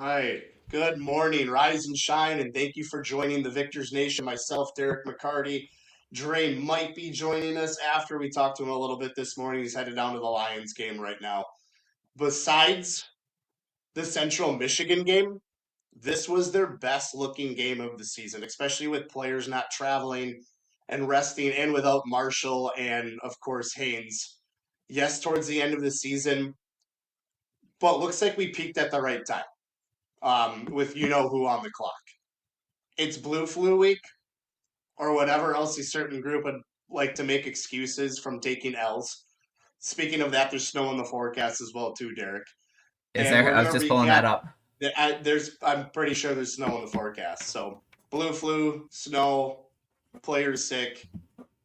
Hi, good morning, rise and shine, and thank you for joining the Victors Nation. Myself, Derek McCarty. Dre might be joining us after we talked to him a little bit this morning. He's headed down to the Lions game right now. Besides the Central Michigan game, this was their best looking game of the season, especially with players not traveling and resting and without Marshall and, of course, Haynes. Yes, towards the end of the season, but looks like we peaked at the right time with you know who on the clock. It's Blue Flu week or whatever else a certain group would like to make excuses from taking L's. Speaking of that, there's snow in the forecast as well too, Derek. Is And there? we're I was gonna just pulling that recap. up. I'm pretty sure there's snow in the forecast. So blue flu, snow, players sick,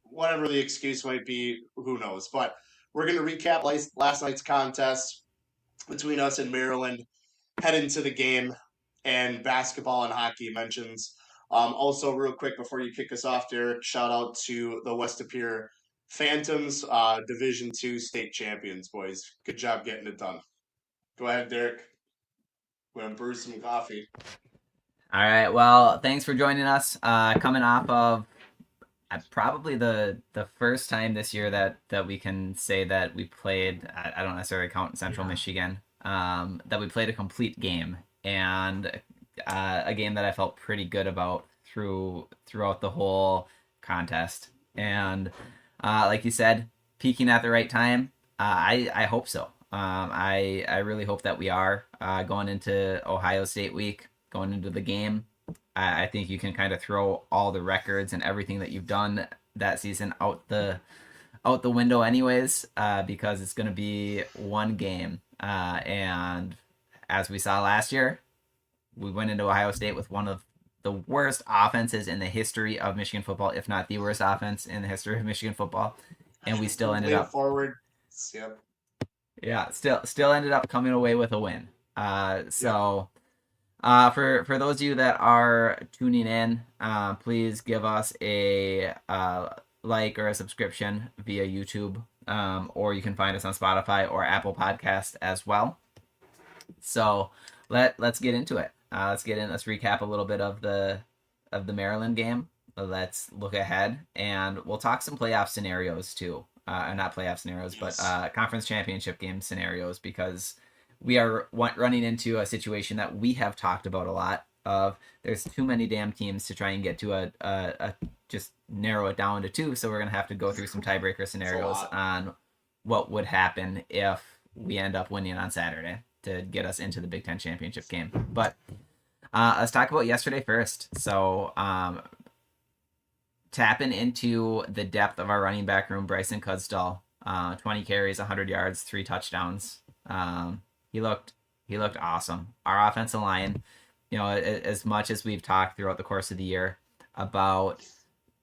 whatever the excuse might be, who knows? But we're gonna recap last night's contest between us and Maryland, head into the game, and basketball and hockey mentions. Also, real quick before you kick us off, Derek, shout out to the West Appear Phantoms, Division II state champions, boys. Good job getting it done. Go ahead, Derek. We're gonna brew some coffee. All right. Well, thanks for joining us. Coming off of probably the first time this year that we can say that we played. I don't necessarily count Central Michigan. That we played a complete game and a game that I felt pretty good about throughout the whole contest. And like you said, peaking at the right time. I hope so. I really hope that we are going into Ohio State week, going into the game. I think you can kind of throw all the records and everything that you've done that season out the window, anyways, because it's going to be one game. And as we saw last year, we went into Ohio State with one of the worst offenses in the history of Michigan football, if not the worst offense in the history of Michigan football, and we still ended up forward. Yep. Yeah, still ended up coming away with a win. So for those of you that are tuning in, please give us a like or a subscription via YouTube, or you can find us on Spotify or Apple Podcast as well. So let's get into it. Let's recap a little bit of the Maryland game. Let's look ahead, and we'll talk some playoff scenarios too. Not playoff scenarios, but conference championship game scenarios, because we are running into a situation that we have talked about a lot of. There's too many damn teams to try and get to a just narrow it down to two. So we're going to have to go through some tiebreaker scenarios on what would happen if we end up winning on Saturday to get us into the Big Ten championship game. But let's talk about yesterday first. So tapping into the depth of our running back room, Bredeson, 20 carries, 100 yards, 3 touchdowns. He looked awesome. Our offensive line, as much as we've talked throughout the course of the year about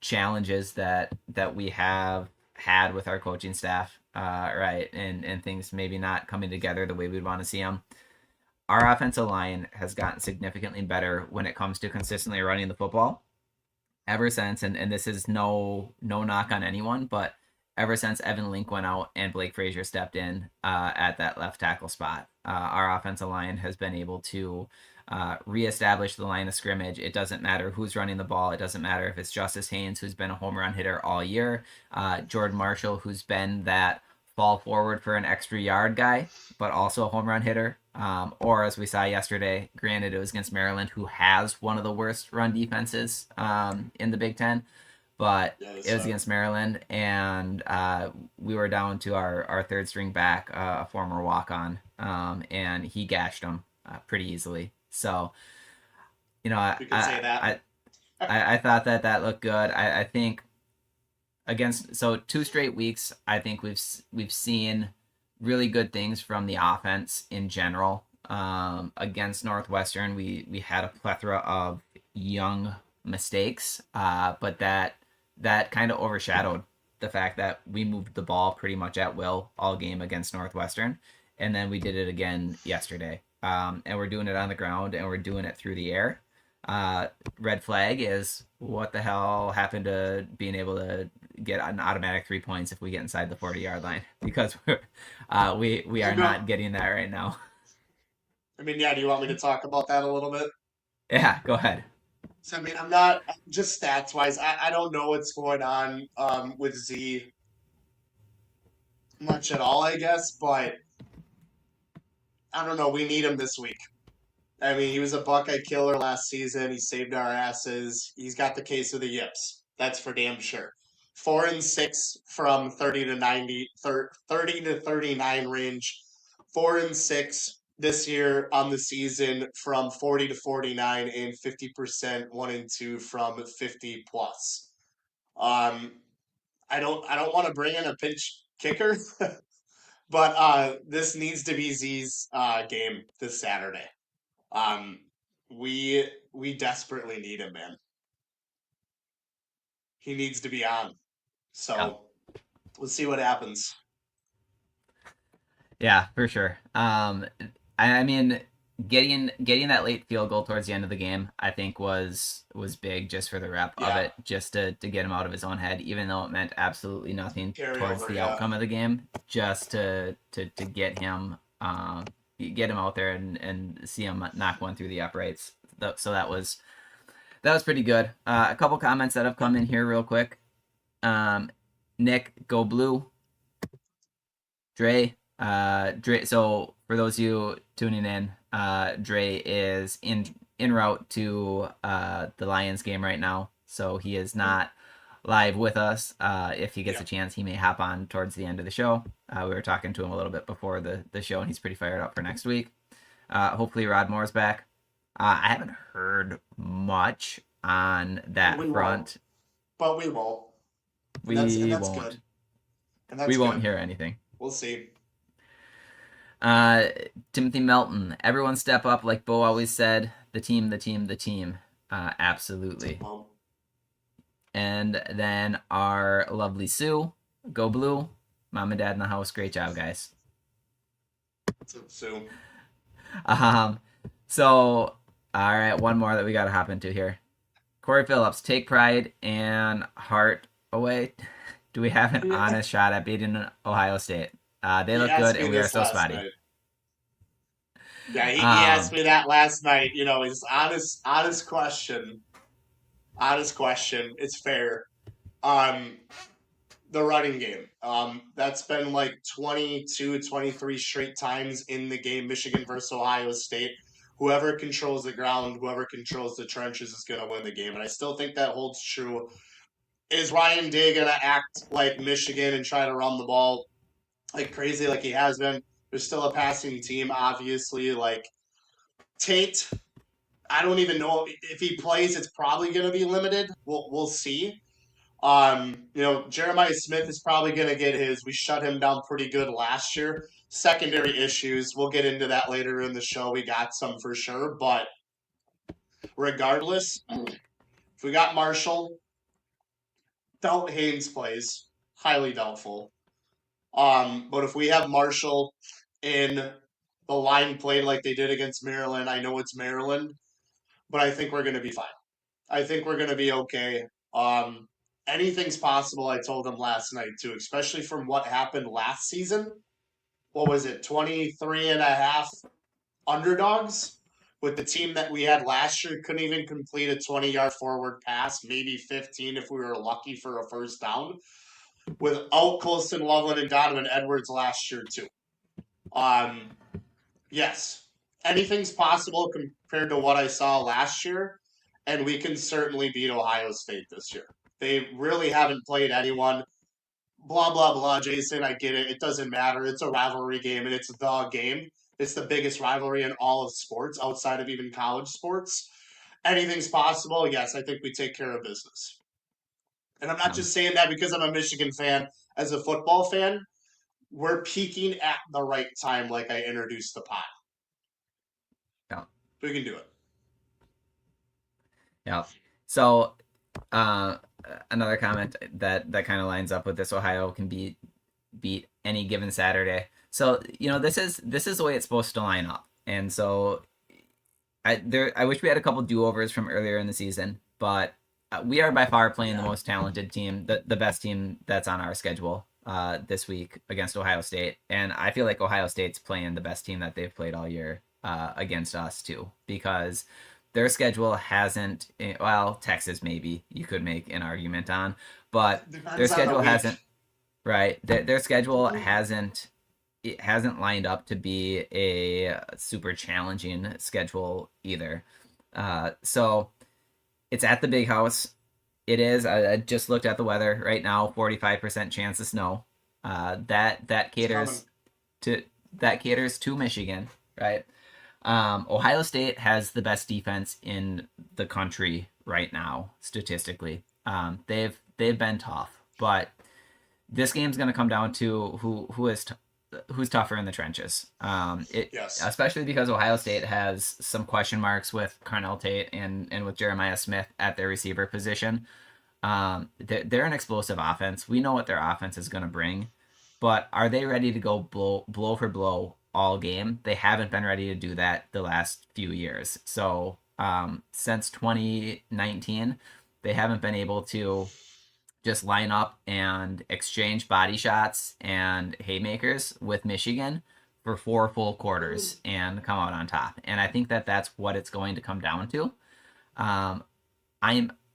challenges that we have had with our coaching staff, right, and things maybe not coming together the way we'd want to see them. Our offensive line has gotten significantly better when it comes to consistently running the football ever since, and this is no knock on anyone, but ever since Evan Link went out and Blake Frazier stepped in at that left tackle spot, our offensive line has been able to reestablish the line of scrimmage. It doesn't matter who's running the ball. It doesn't matter if it's Justice Haynes, who's been a home run hitter all year, Jordan Marshall, who's been that fall forward for an extra yard guy, but also a home run hitter. Or as we saw yesterday, granted it was against Maryland, who has one of the worst run defenses in the Big Ten, but it was against Maryland, and we were down to our third string back, a former walk-on, and he gashed him pretty easily. So, I thought that looked good. I think against 2 straight weeks, I think we've seen really good things from the offense in general. Against Northwestern, we had a plethora of young mistakes, but that kind of overshadowed the fact that we moved the ball pretty much at will all game against Northwestern, and then we did it again yesterday. And we're doing it on the ground, and we're doing it through the air. Red flag is, what the hell happened to being able to get an automatic 3 points if we get inside the 40-yard line, because we are not getting that right now. I mean, yeah, do you want me to talk about that a little bit? Yeah, go ahead. So, I mean, I'm not just stats wise. I don't know what's going on with Z much at all, I guess, but I don't know. We need him this week. I mean, he was a Buckeye killer last season. He saved our asses. He's got the case of the yips. That's for damn sure. 4-6 from 30 to 90, 30 to 39 range. 4-6 this year on the season from 40 to 49 and 50% 1-2 from 50 plus. Um, I don't want to bring in a pinch kicker, but this needs to be Z's game this Saturday. Um, we desperately need him, man. He needs to be on. Yeah. So let's see what happens. Yeah, for sure. I mean, getting that late field goal towards the end of the game, I think was big just for the rep of it, just to get him out of his own head, even though it meant absolutely nothing Carry towards over, the outcome of the game, just to get him out there and see him knock one through the uprights. So that was pretty good. A couple comments that have come in here real quick. Nick, go blue. Dre, so for those of you tuning in, Dre is en route to the Lions game right now, so he is not live with us. If he gets a chance, he may hop on towards the end of the show. We were talking to him a little bit before the show, and he's pretty fired up for next week. Hopefully Rod Moore's back. I haven't heard much on that front. But we won't. We won't. Good. And that's we won't good. hear anything. We'll see. Timothy Melton. Everyone step up, like Bo always said. The team, the team, the team. Absolutely. And then our lovely Sue. Go blue. Mom and Dad in the house. Great job, guys. Sue. So, all right, one more that we got to hop into here. Corey Phillips, take pride and heart away. Do we have an honest shot at beating Ohio State? They look good, and we are so spotty. Night. Yeah, he asked me that last night. You know, his honest question. Honest question. It's fair. The running game. That's been like 22, 23 straight times in the game, Michigan versus Ohio State. Whoever controls the ground, whoever controls the trenches is going to win the game. And I still think that holds true. Is Ryan Day going to act like Michigan and try to run the ball like crazy like he has been? There's still a passing team, obviously. Like Tate, I don't even know if he plays. It's probably going to be limited. We'll see. Jeremiah Smith is probably going to get his. We shut him down pretty good last year. Secondary issues. We'll get into that later in the show. We got some for sure. But regardless, if we got Marshall, doubt Haynes plays. Highly doubtful. But if we have Marshall in the line played like they did against Maryland, I know it's Maryland, but I think we're going to be fine. I think we're going to be okay. Anything's possible, I told him last night, too, especially from what happened last season. What was it, 23 and a half underdogs? With the team that we had last year, couldn't even complete a 20-yard forward pass, maybe 15 if we were lucky for a first down. Without Colston Loveland and Donovan Edwards last year, too. Yes, anything's possible compared to what I saw last year, and we can certainly beat Ohio State this year. They really haven't played anyone. Blah, blah, blah, Jason, I get it. It doesn't matter. It's a rivalry game, and it's the game. It's the biggest rivalry in all of sports, outside of even college sports. Anything's possible. Yes, I think we take care of business. And I'm not just saying that because I'm a Michigan fan. As a football fan, we're peaking at the right time, like I introduced the pod. Yeah. We can do it. Yeah. So, another comment that kind of lines up with this: Ohio can beat any given Saturday. So this is the way it's supposed to line up. And so I wish we had a couple do-overs from earlier in the season, but we are by far playing the most talented team, the best team that's on our schedule this week against Ohio State. And I feel like Ohio State's playing the best team that they've played all year against us too, because their schedule hasn't. Well, Texas maybe you could make an argument on, but their Depends on the schedule week. hasn't. Right, their schedule hasn't. It hasn't lined up to be a super challenging schedule either. So it's at the big house. It is. I just looked at the weather right now. 45% chance of snow. That caters to Michigan, right? Ohio State has the best defense in the country right now, statistically. They've been tough, but this game's going to come down to who's tougher in the trenches. Yes. Especially because Ohio State has some question marks with Carnell Tate and with Jeremiah Smith at their receiver position. They're an explosive offense. We know what their offense is going to bring, but are they ready to go blow for blow all game? They haven't been ready to do that the last few years. So since 2019, they haven't been able to just line up and exchange body shots and haymakers with Michigan for 4 full quarters and come out on top. And I think that that's what it's going to come down to. I'm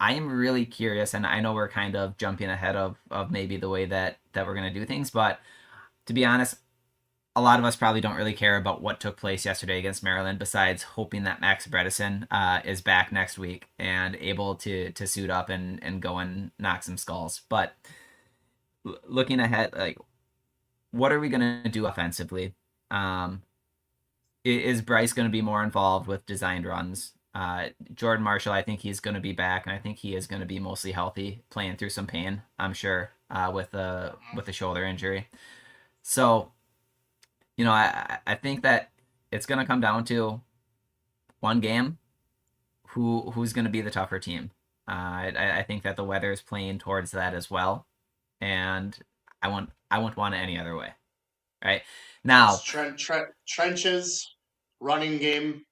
really curious, and I know we're kind of jumping ahead of maybe the way that we're going to do things, but to be honest, a lot of us probably don't really care about what took place yesterday against Maryland, besides hoping that Max Bredeson is back next week and able to suit up and go and knock some skulls. But looking ahead, like, what are we going to do offensively? Is Bryce going to be more involved with designed runs? Jordan Marshall, I think he's going to be back, and I think he is going to be mostly healthy, playing through some pain, I'm sure, with the shoulder injury. So, I think that it's going to come down to one game, who's going to be the tougher team. I think that the weather is playing towards that as well, and I wouldn't want it any other way. Right now, trenches, running game.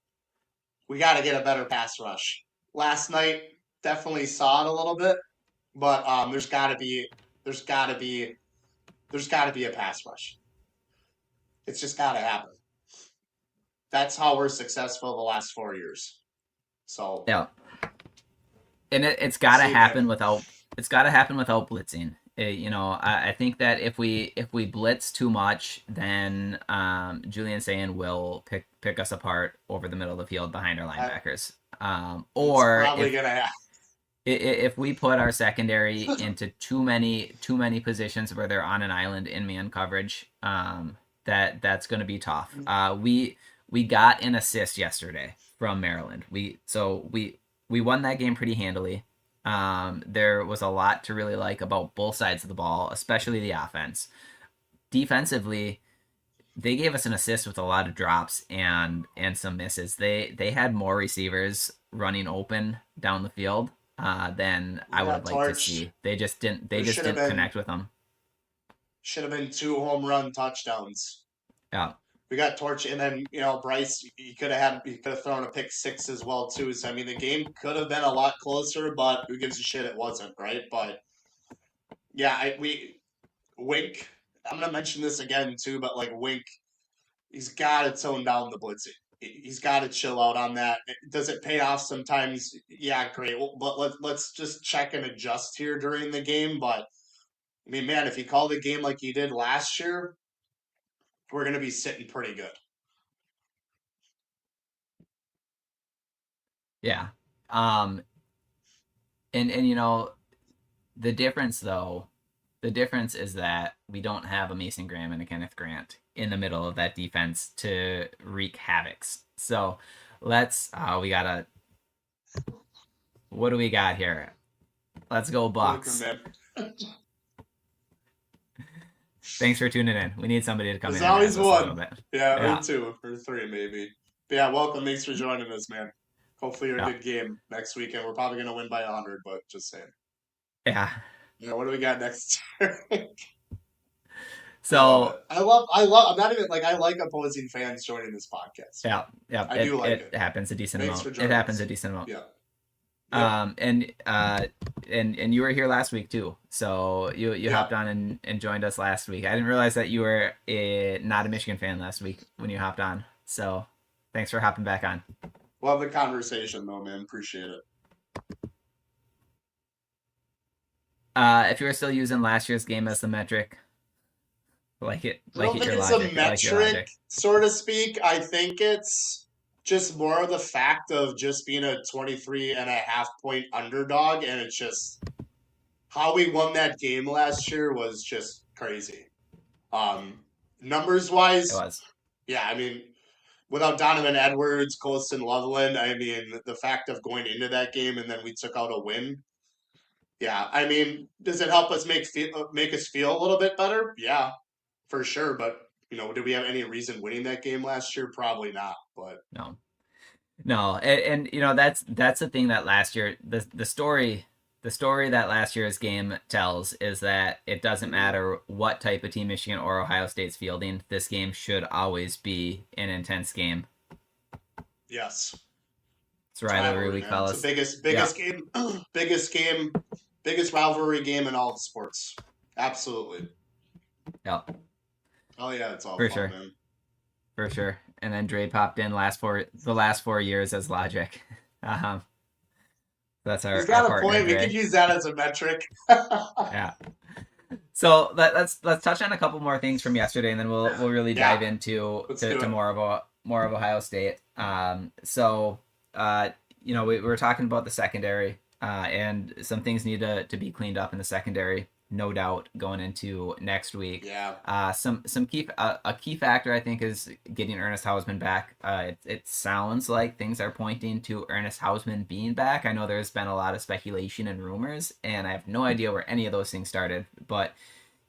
We got to get a better pass rush. Last night definitely saw it a little bit, but there's got to be a pass rush. It's just got to happen. That's how we're successful the last 4 years. So yeah, and it's got to happen without blitzing. I think that if we blitz too much, then Julian Sayin will pick us apart over the middle of the field behind our linebackers. Or probably gonna happen. If we put our secondary into too many positions where they're on an island in man coverage, that's going to be tough. We got an assist yesterday from Maryland. We won that game pretty handily. There was a lot to really like about both sides of the ball, especially the offense. Defensively, they gave us an assist with a lot of drops and some misses. They had more receivers running open down the field than I would have liked to see. They just didn't connect with them. Should have been 2 home run touchdowns. Yeah. We got torch, and then Bryce. He could have thrown a pick 6 as well too. So I mean, the game could have been a lot closer, but who gives a shit? It wasn't, right? But yeah, Wink. I'm gonna mention this again too, but like Wink, he's got to tone down the blitzing. He's got to chill out on that. Does it pay off sometimes? Yeah, great. Well, but let's just check and adjust here during the game. But I mean, man, if he called the game like he did last year, we're going to be sitting pretty good. Yeah. And the difference is that we don't have a Mason Graham and a Kenneth Grant in the middle of that defense to wreak havocs. So what do we got here? Let's go Bucks. Thanks for tuning in. We need somebody to come in. There's always one. Yeah, or 2 or 3 maybe. But yeah, welcome. Thanks for joining us, man. Hopefully you're a good game next weekend. We're probably going to win by 100, but just saying. Yeah. What do we got next? So I love. I'm not even I like opposing fans joining this podcast. Yeah. I do like it. It happens a decent Thanks amount. It happens a decent amount. Yeah. And you were here last week too, so you hopped on and joined us last week. I didn't realize that you were not a Michigan fan last week when you hopped on. So Thanks for hopping back on. Love the conversation, though, man. Appreciate it. If you were still using last year's game as the metric, I don't think it's a metric, so to speak. I think it's just more of the fact of just being a 23.5 point underdog, and it's just how we won that game last year was just crazy. Numbers It wise, was. yeah, I mean, without Donovan Edwards, Colston Loveland, I mean, the fact of going into that game and then we took out a win. Yeah, I mean, does it help us make us feel a little bit better? Yeah, for sure. But did we have any reason winning that game last year? Probably not. But No, and that's the thing that last year the story that last year's game tells is that it doesn't matter what type of team Michigan or Ohio State's fielding. This game should always be an intense game. Yes, it's rivalry we call it. It's the biggest game, biggest rivalry game in all the sports. Absolutely. Yep. Oh yeah, it's all for fun, sure. Man. For sure. And then Dre popped in the last 4 years as logic. That's our. He's got our a point. Dre. We could use that as a metric. Yeah. So let's touch on a couple more things from yesterday, and then we'll really dive into more of Ohio State. So we were talking about the secondary, and some things need to be cleaned up in the secondary, no doubt, going into next week. Yeah. Some key a key factor I think is getting Ernest Hausmann back. It sounds like things are pointing to Ernest Hausmann being back. I know there's been a lot of speculation and rumors, and I have no idea where any of those things started, but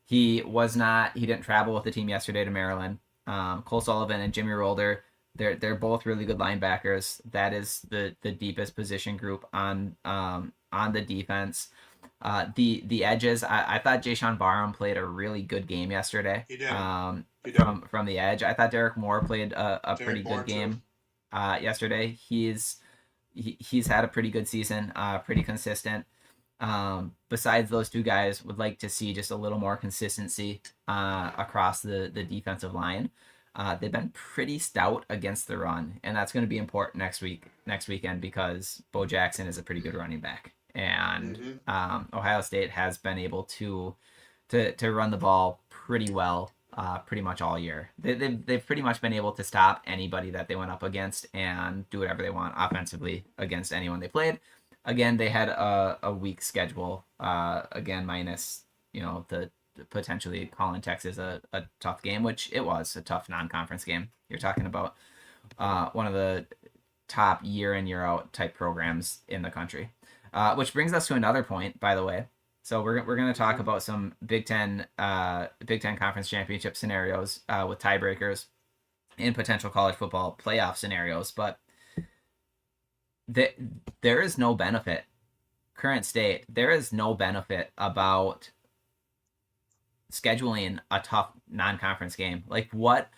he didn't travel with the team yesterday to Maryland. Cole Sullivan and Jimmy Rolder, they're both really good linebackers. That is the deepest position group on the defense. The edges, I thought Jayshawn Barham played a really good game yesterday. He did. From the edge. I thought Derek Moore played a pretty good game yesterday. He's had a pretty good season, pretty consistent. Besides those two guys, would like to see just a little more consistency across the defensive line. They've been pretty stout against the run, and that's going to be important next weekend because Bo Jackson is a pretty good running back, and Ohio State has been able to run the ball pretty well, pretty much all year. They've pretty much been able to stop anybody that they went up against and do whatever they want offensively against anyone they played. Again, they had a weak schedule. Again, minus the potentially calling Texas a tough game, which it was a tough non-conference game. You're talking about one of the top year in year out type programs in the country, which brings us to another point, by the way. So we're going to talk about some Big Ten conference championship scenarios with tiebreakers and potential college football playoff scenarios, but there is no benefit. Current state, there is no benefit about scheduling a tough non-conference game. Like what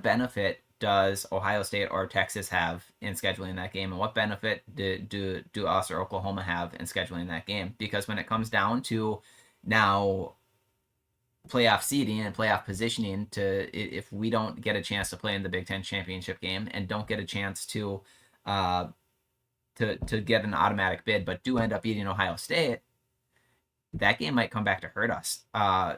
benefit does Ohio State or Texas have in scheduling that game, and what benefit do us or Oklahoma have in scheduling that game? Because when it comes down to now playoff seeding and playoff positioning, if we don't get a chance to play in the Big Ten championship game and don't get a chance to get an automatic bid, but do end up beating Ohio State, that game might come back to hurt us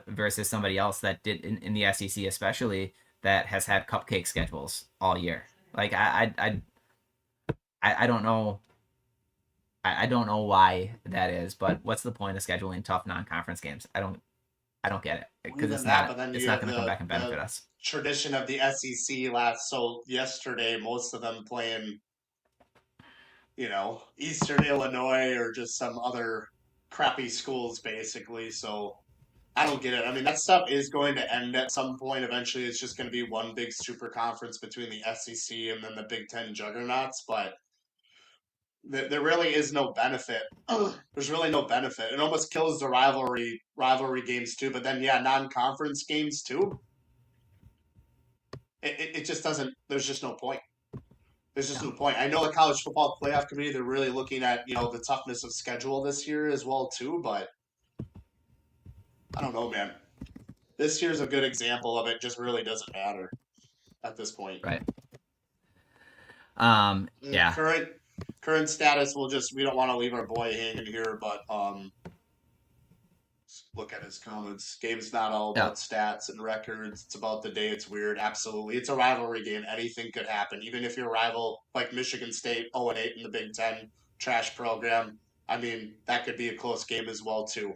versus somebody else that did in the SEC, especially, that has had cupcake schedules all year. Like I don't know. I don't know why that is, but what's the point of scheduling tough non-conference games? I don't get it, because it's not going to come back and benefit us. Tradition of the SEC yesterday, most of them playing, Eastern Illinois or just some other crappy schools, basically. So I don't get it. I mean, that stuff is going to end at some point. Eventually, it's just going to be one big super conference between the SEC and then the Big Ten juggernauts. But there really is no benefit. There's really no benefit. It almost kills the rivalry games too. But then, non-conference games too. It just doesn't. There's just no point. There's just no point. I know the college football playoff committee, they're really looking at, the toughness of schedule this year as well too, but I don't know, man. This year's a good example of it. Just really doesn't matter at this point. Right. Yeah. Current status. We don't want to leave our boy hanging here, but look at his comments. Game's not all Yeah. about stats and records. It's about the day. It's weird. Absolutely. It's a rivalry game. Anything could happen. Even if your rival, like Michigan State, 0-8 in the Big Ten, trash program, I mean, that could be a close game as well, too.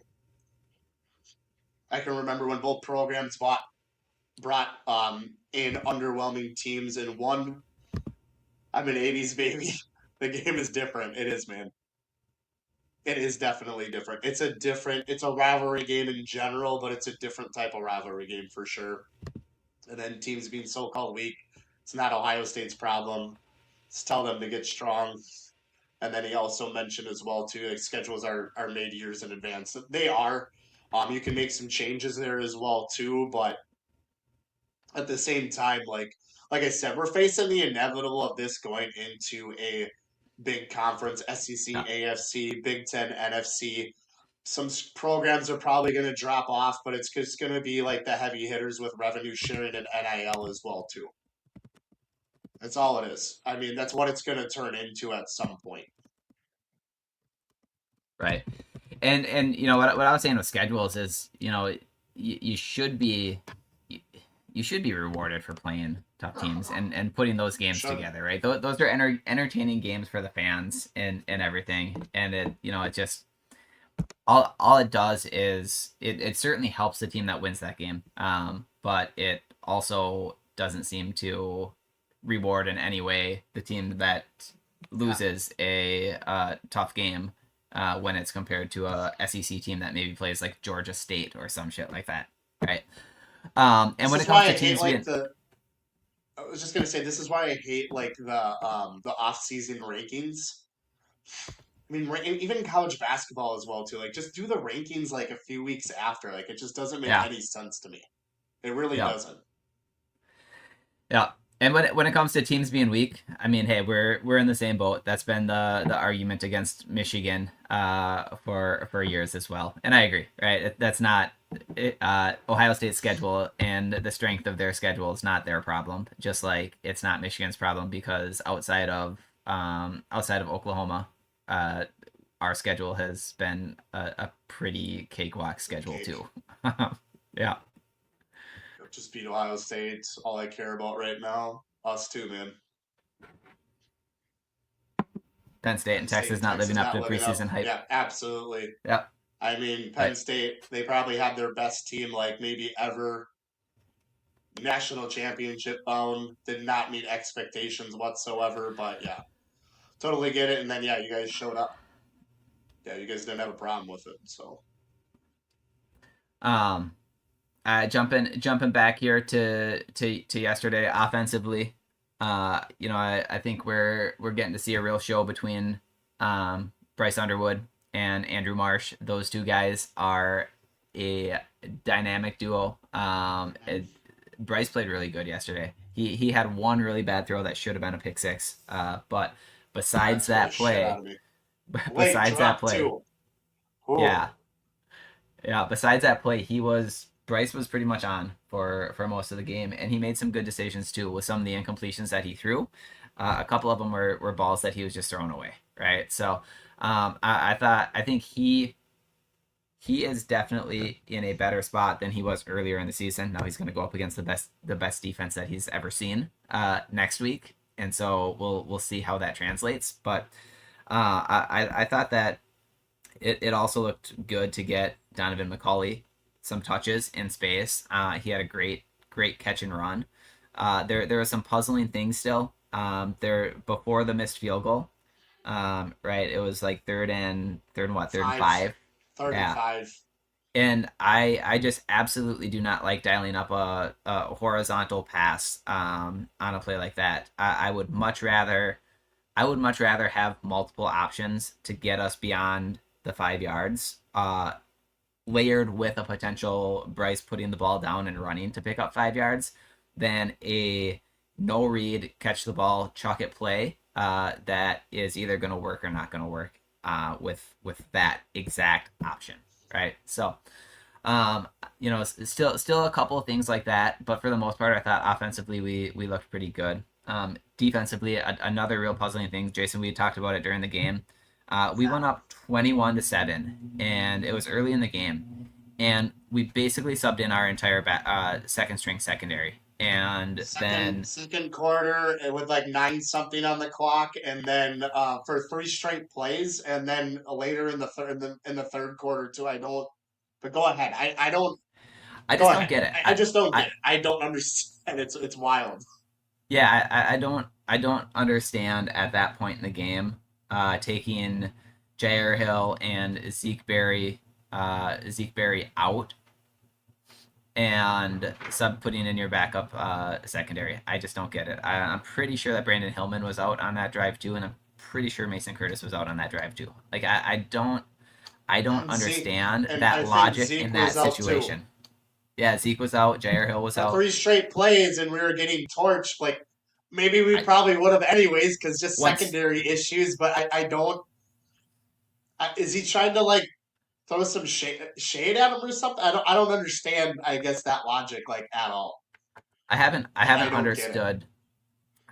I can remember when both programs brought in underwhelming teams and one. I'm an 80s baby. The game is different. It is, man. It is definitely different. It's a rivalry game in general, but it's a different type of rivalry game for sure. And then teams being so called weak, it's not Ohio State's problem. Just tell them to get strong. And then he also mentioned as well too, like schedules are made years in advance. They are. You can make some changes there as well too, but at the same time, like I said, we're facing the inevitable of this going into a big conference, SEC, Yeah. AFC, Big Ten, NFC. Some programs are probably going to drop off, but it's just going to be like the heavy hitters with revenue sharing and NIL as well too. That's all it is. I mean, that's what it's going to turn into at some point. Right. And you know what I was saying with schedules is, you know, you should be you should be rewarded for playing tough teams and putting those games Should. together, right? Those are entertaining games for the fans and everything. And it just all it does is it certainly helps the team that wins that game. But it also doesn't seem to reward in any way the team that loses a tough game when it's compared to a SEC team that maybe plays like Georgia State or some shit like that, right? And This when it is comes why to I hate teams like being the. I was just gonna say this is why I hate like the off season rankings. I mean, even college basketball as well too. Like, just do the rankings like a few weeks after. Like, it just doesn't make yeah, any sense to me. It really yeah, doesn't. yeah. And when it comes to teams being weak, I mean, hey, we're in the same boat. That's been the argument against Michigan for years as well, and I agree. Right, that's not Ohio State's schedule and the strength of their schedule is not their problem. Just like it's not Michigan's problem because outside of Oklahoma, uh, our schedule has been a pretty cakewalk schedule Cake. too. Yeah. Just beat Ohio State. All I care about right now. Us too, man. Penn State Penn and State Texas and not living Texas up to not the living up. preseason hype. Yeah, absolutely. Yeah. I mean, Penn Right. State, they probably had their best team like maybe ever. National championship bound, did not meet expectations whatsoever. But yeah, totally get it. And then yeah, you guys showed up. Yeah, you guys didn't have a problem with it. So Um, jumping back here to yesterday offensively. You know, I think we're getting to see a real show between Bryce Underwood and Andrew Marsh. Those two guys are a dynamic duo. Bryce played really good yesterday. He had one really bad throw that should have been a pick six. But that besides scared the that shit out play, of me. Late besides that drop play, too. Ooh. yeah, yeah. Besides that play, Bryce was pretty much on for most of the game, and he made some good decisions too with some of the incompletions that he threw. A couple of them were balls that he was just throwing away, right? So I think he is definitely in a better spot than he was earlier in the season. Now he's going to go up against the best defense that he's ever seen next week, and so we'll see how that translates. But I thought that it also looked good to get Donovan McCauley some touches in space. He had a great catch and run. There were some puzzling things still. There before the missed field goal. Right, it was like third and Five. five. Third and Yeah, five. and I just absolutely do not like dialing up a horizontal pass on a play like that. I would much rather have multiple options to get us beyond the 5 yards, layered with a potential Bryce putting the ball down and running to pick up 5 yards, than a no read, catch the ball, chuck it play that is either going to work or not going to work with that exact option, right? So, you know, still a couple of things like that, but for the most part, I thought offensively we looked pretty good. Defensively, another real puzzling thing, Jason, we talked about it during the game. We went up 21-7, and it was early in the game, and we basically subbed in our entire second string secondary, and then Second quarter with like 9 something on the clock, and then for 3 straight plays, and then later in the third quarter too. I don't. But go ahead. I don't. I Go just don't ahead. get it. I just don't get I it. I don't understand. It's wild. Yeah, I don't understand at that point in the game, taking Jair Hill and Zeke Berry out and sub putting in your backup secondary. I just don't get it. I'm pretty sure that Brandon Hillman was out on that drive too, and I'm pretty sure Mason Curtis was out on that drive too. Like I don't And Zeke, understand and I that think logic in Zeke that was out too. situation. Yeah, Zeke was out, Jair Hill was For out. 3 straight plays, and we were getting torched. Like maybe we I probably would have anyways, because just once secondary issues. But I don't. Is he trying to like throw some shade at him or something? I don't understand. I guess that logic like at all. I I haven't don't get it. understood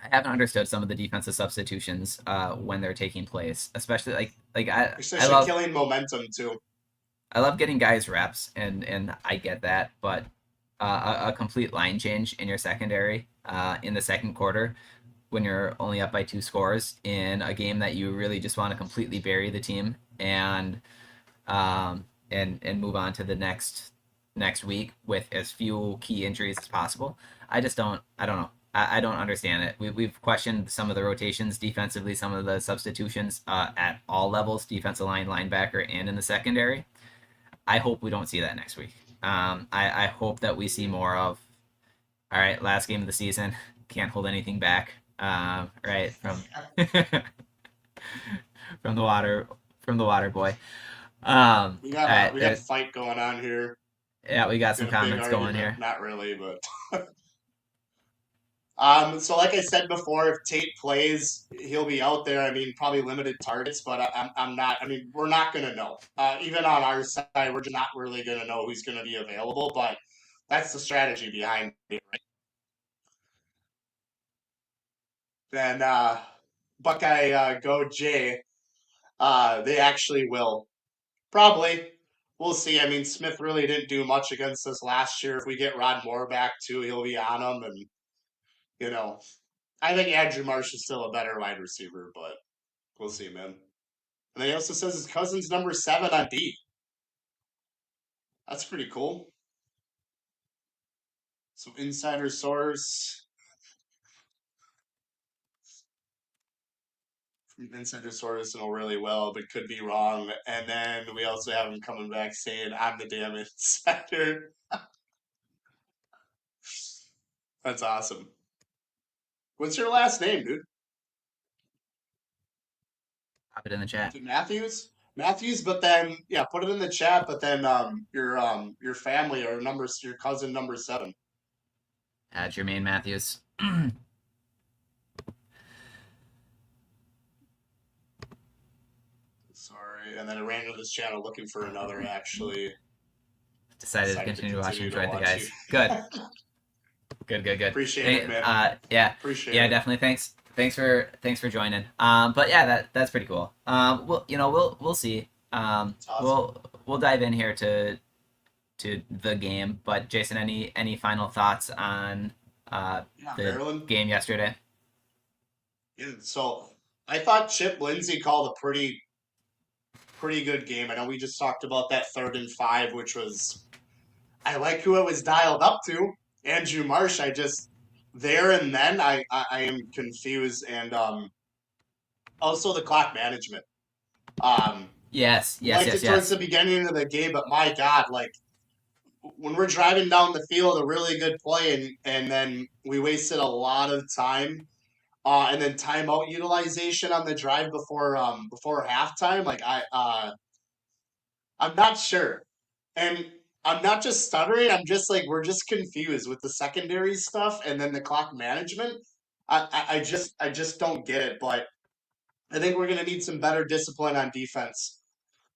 I haven't understood some of the defensive substitutions when they're taking place, especially like I Especially love killing momentum too. I love getting guys reps and I get that, but a complete line change in your secondary in the second quarter when you're only up by 2 scores in a game that you really just want to completely bury the team and move on to the next week with as few key injuries as possible. I don't know. I don't understand it. We've questioned some of the rotations defensively, some of the substitutions at all levels, defensive line, linebacker, and in the secondary. I hope we don't see that next week. I hope that we see more of, all right, last game of the season, can't hold anything back, right, from the water, from the water boy. All right, We got a fight going on here. yeah, we got We some got a big comments going argument. here. Not really, but so like I said before, if Tate plays, he'll be out there. I mean, probably limited targets, but I'm not. I mean, we're not gonna know. Even on our side, we're just not really gonna know who's gonna be available. But that's the strategy behind it. Then Buckeye Go Jay. They actually will probably. We'll see. I mean, Smith really didn't do much against us last year. If we get Rod Moore back too, he'll be on him, and you know, I think Andrew Marsh is still a better wide receiver, but we'll see, man. And then he also says his cousin's number 7 on D. That's pretty cool. So insider source from insider source know really well, but could be wrong. And then we also have him coming back saying, "I'm the damn insider." That's awesome. What's your last name, dude? Pop it in the chat. Is it Matthews? Matthews, but then yeah, put it in the chat. But then your family or numbers, your cousin number 7. Jermaine Matthews. Sorry, and then I ran to this channel looking for another. Actually, Decided to decided to continue to watch. continue to Enjoyed the watch you. guys. Good. Good. Appreciate it, man. Yeah, Appreciate yeah, it. definitely. Thanks for joining. But yeah, that's pretty cool. We'll see. It's awesome. We'll dive in here to the game. But Jason, any final thoughts on Yeah, the Maryland. game yesterday? Yeah, so I thought Chip Lindsey called a pretty good game. I know we just talked about that 3rd and 5, which was I like who it was dialed up to. Andrew Marsh. I just there and then I am confused, and also the clock management. Um, liked it towards Yes. the beginning of the game, but my God, like when we're driving down the field, a really good play, and then we wasted a lot of time. And then timeout utilization on the drive before halftime. Like I'm not sure, and I'm not just stuttering. I'm just like we're just confused with the secondary stuff and then the clock management. I just don't get it, but I think we're gonna need some better discipline on defense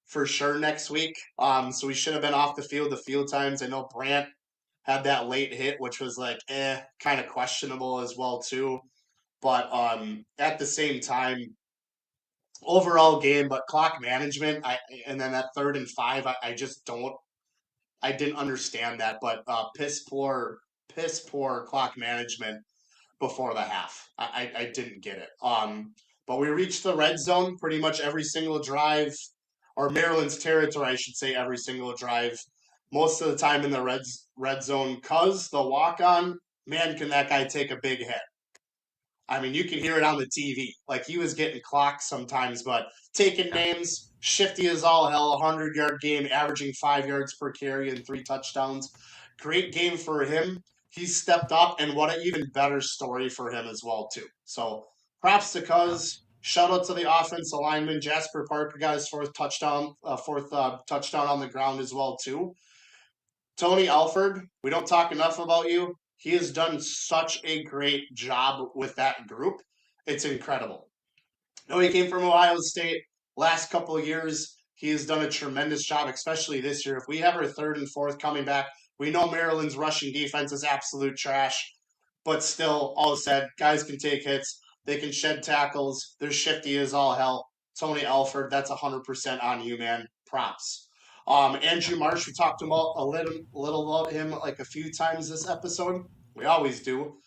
for sure next week. So we should have been off the field a few times. I know Brant had that late hit, which was like kind of questionable as well too. But at the same time, overall game, but clock management, and then that 3rd and 5, I just don't. I didn't understand that, but piss poor clock management before the half. I didn't get it. But we reached the red zone pretty much every single drive, or Maryland's territory, I should say, every single drive. Most of the time in the red zone, cause the walk on, man, can that guy take a big hit? I mean, you can hear it on the TV. Like he was getting clocked sometimes, but taking Yeah. names, shifty as all hell, 100-yard game, averaging 5 yards per carry and 3 touchdowns. Great game for him. He stepped up, and what an even better story for him as well, too. So props to Yeah. Cuz. Shout out to the offensive lineman. Jasper Parker got his fourth touchdown on the ground as well, too. Tony Alford, we don't talk enough about you. He has done such a great job with that group. It's incredible. No, he came from Ohio State. Last couple of years, he has done a tremendous job, especially this year. If we have our 3rd and 4th coming back, we know Maryland's rushing defense is absolute trash. But still, all said, guys can take hits. They can shed tackles. They're shifty as all hell. Tony Alford, that's 100% on you, man. Props. Andrew Marsh, we talked about a little about him like a few times this episode. We always do,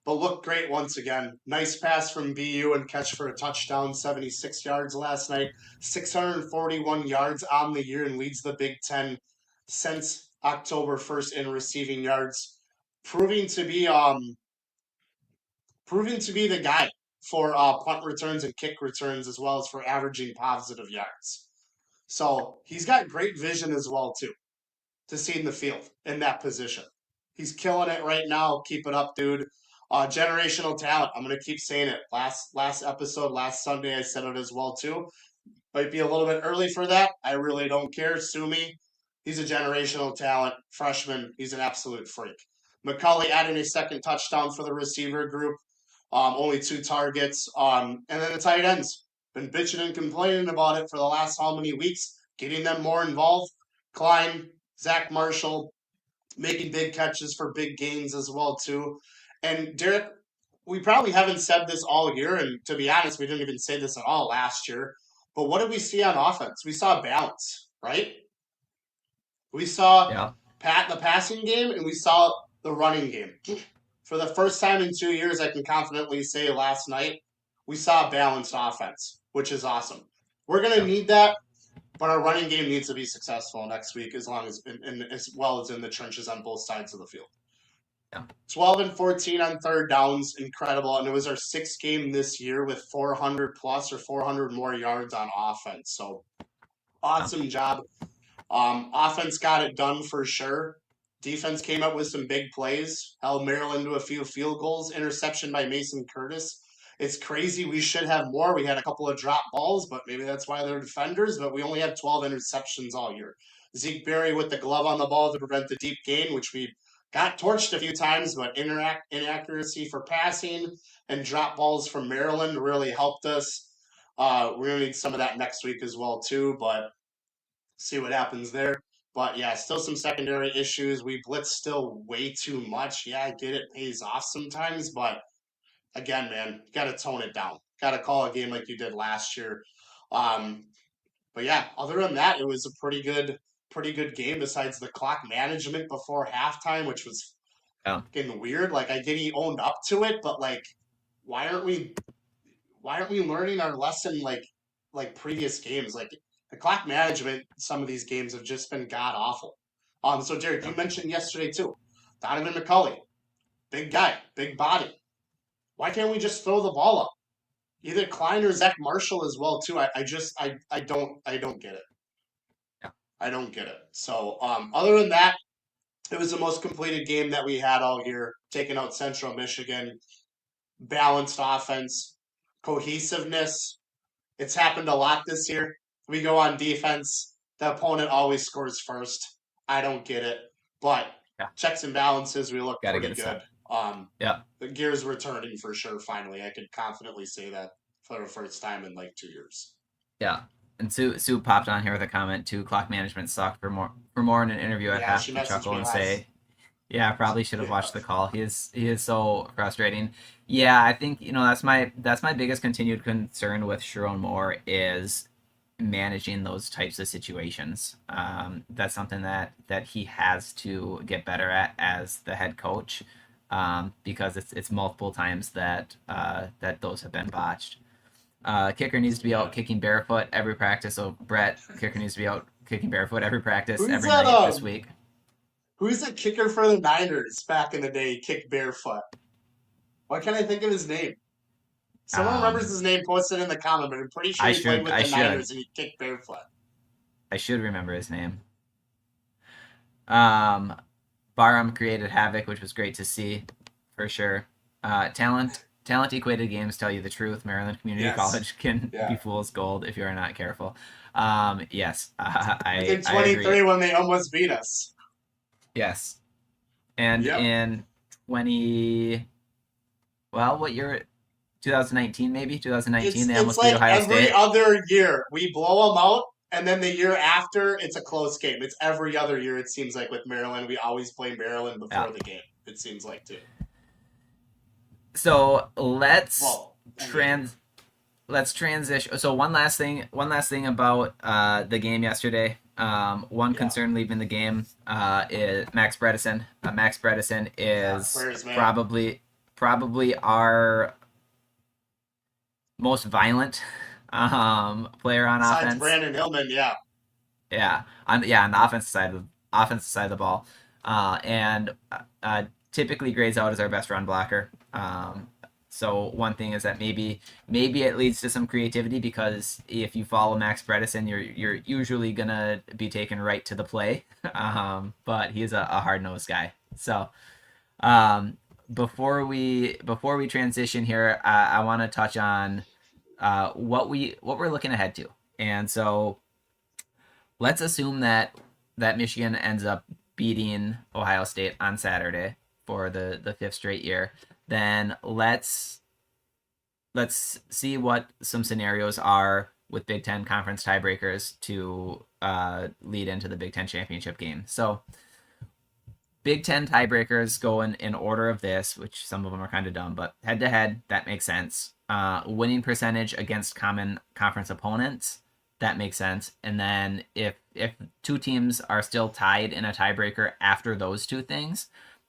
but looked great once again. Nice pass from BU and catch for a touchdown, 76 yards last night, 641 yards on the year, and leads the Big Ten since October 1st in receiving yards, proving to be the guy for punt returns and kick returns as well as for averaging positive yards. So he's got great vision as well too to see in the field in that position. He's killing it right now. Keep it up, dude. Generational talent. I'm gonna keep saying it. Last episode, last Sunday, I said it as well too. Might be a little bit early for that. I really don't care. Sue me. He's a generational talent. Freshman. He's an absolute freak. McCulley adding a second touchdown for the receiver group. Only 2 targets. And then the tight ends. Been bitching and complaining about it for the last how many weeks. Getting them more involved. Klein, Zach Marshall, making big catches for big gains as well too. And Derek, we probably haven't said this all year, and to be honest, we didn't even say this at all last year. But what did we see on offense? We saw balance, right? We saw Yeah. the passing game, and we saw the running game. For the first time in 2 years, I can confidently say last night we saw a balanced offense, which is awesome. We're gonna Yeah. need that, but our running game needs to be successful next week, as well as in the trenches on both sides of the field. Yeah. 12 and 14 on 3rd downs, incredible. And it was our 6th game this year with 400 plus or 400 more yards on offense. So awesome job. Offense got it done for sure. Defense came up with some big plays, held Maryland to a few field goals, interception by Mason Curtis. It's crazy. We should have more. We had a couple of drop balls, but maybe that's why they're defenders. But we only had 12 interceptions all year. Zeke Berry with the glove on the ball to prevent the deep gain, which we got torched a few times, but inaccuracy for passing and drop balls from Maryland really helped us. We're going to need some of that next week as well, too, but see what happens there. But yeah, still some secondary issues. We blitz still way too much. Yeah, I get it pays off sometimes, but again, man, you got to tone it down. Got to call a game like you did last year. But yeah, other than that, it was a pretty good game. Besides the clock management before halftime, which was Yeah. getting weird. Like I get he owned up to it, but like, why aren't we learning our lesson like previous games? Like the clock management, some of these games have just been god awful. So Derek, you Yeah. mentioned yesterday too, Donovan McCulley, big guy, big body. Why can't we just throw the ball up? Either Klein or Zach Marshall as well too. I don't get it. Yeah. I don't get it. So other than that, it was the most completed game that we had all year. Taking out Central Michigan, balanced offense, cohesiveness. It's happened a lot this year. We go on defense. The opponent always scores first. I don't get it, but Yeah. checks and balances, we look Gotta pretty get it good. set. Yeah. The gears returning for sure. Finally, I could confidently say that for the first time in like 2 years. Yeah. And Sue popped on here with a comment too. Clock management sucked for more in an interview. I'd Yeah, have she to messaged chuckle me and last. say, yeah, probably should have Yeah. watched the call. He is so frustrating. Yeah, I think that's my biggest continued concern with Sharon Moore is managing those types of situations. That's something that he has to get better at as the head coach, because it's multiple times that those have been botched. Kicker needs to be out Yeah. kicking barefoot every practice. So Brett, kicker needs to be out kicking barefoot every practice Who's every that? night this week. Who's the kicker for the Niners back in the day? Kicked barefoot. Why can't I think of his name? Someone remembers Um, his name. Post it in the comment. But I'm pretty sure I he played should with I the should Niners and he kicked barefoot. I should remember his name. Um, Barham created havoc, which was great to see, for sure. Talent equated games tell you the truth. Maryland Community Yes. College can Yeah. be fool's gold if you are not careful. Yes, Like I in I agree. 23 when they almost beat us. Yes, and Yep. in 20, well, what year? 2019 maybe 2019 It's they it's almost beat like Ohio every State. other year we blow them out, and then the year after it's a close game. It's every other year. It seems like with Maryland, we always play Maryland Yeah. before the game. It seems like too. So let's Well, I mean, trans let's transition. So one last thing about the game yesterday. One yeah, concern leaving the game is Max Bredeson. Max Bredeson yeah. is Where's man? probably our most violent player on Besides offense. Brandon Hillman, yeah. On the offensive side of the ball, and typically grades out as our best run blocker. So one thing is that maybe it leads to some creativity, because if you follow Max Bredesen, you're usually gonna be taken right to the play. But he's a hard nosed guy. So um, before we transition here, I want to touch on what we're looking ahead to, and so let's assume that Michigan ends up beating Ohio State on Saturday for the fifth straight year. Then let's see what some scenarios are with Big Ten conference tiebreakers to lead into the Big Ten championship game. So Big Ten tiebreakers go in order of this, which some of them are kind of dumb, but head to head, that makes sense. Winning percentage against common conference opponents, that makes sense. And then if two teams are still tied in a tiebreaker after those two things,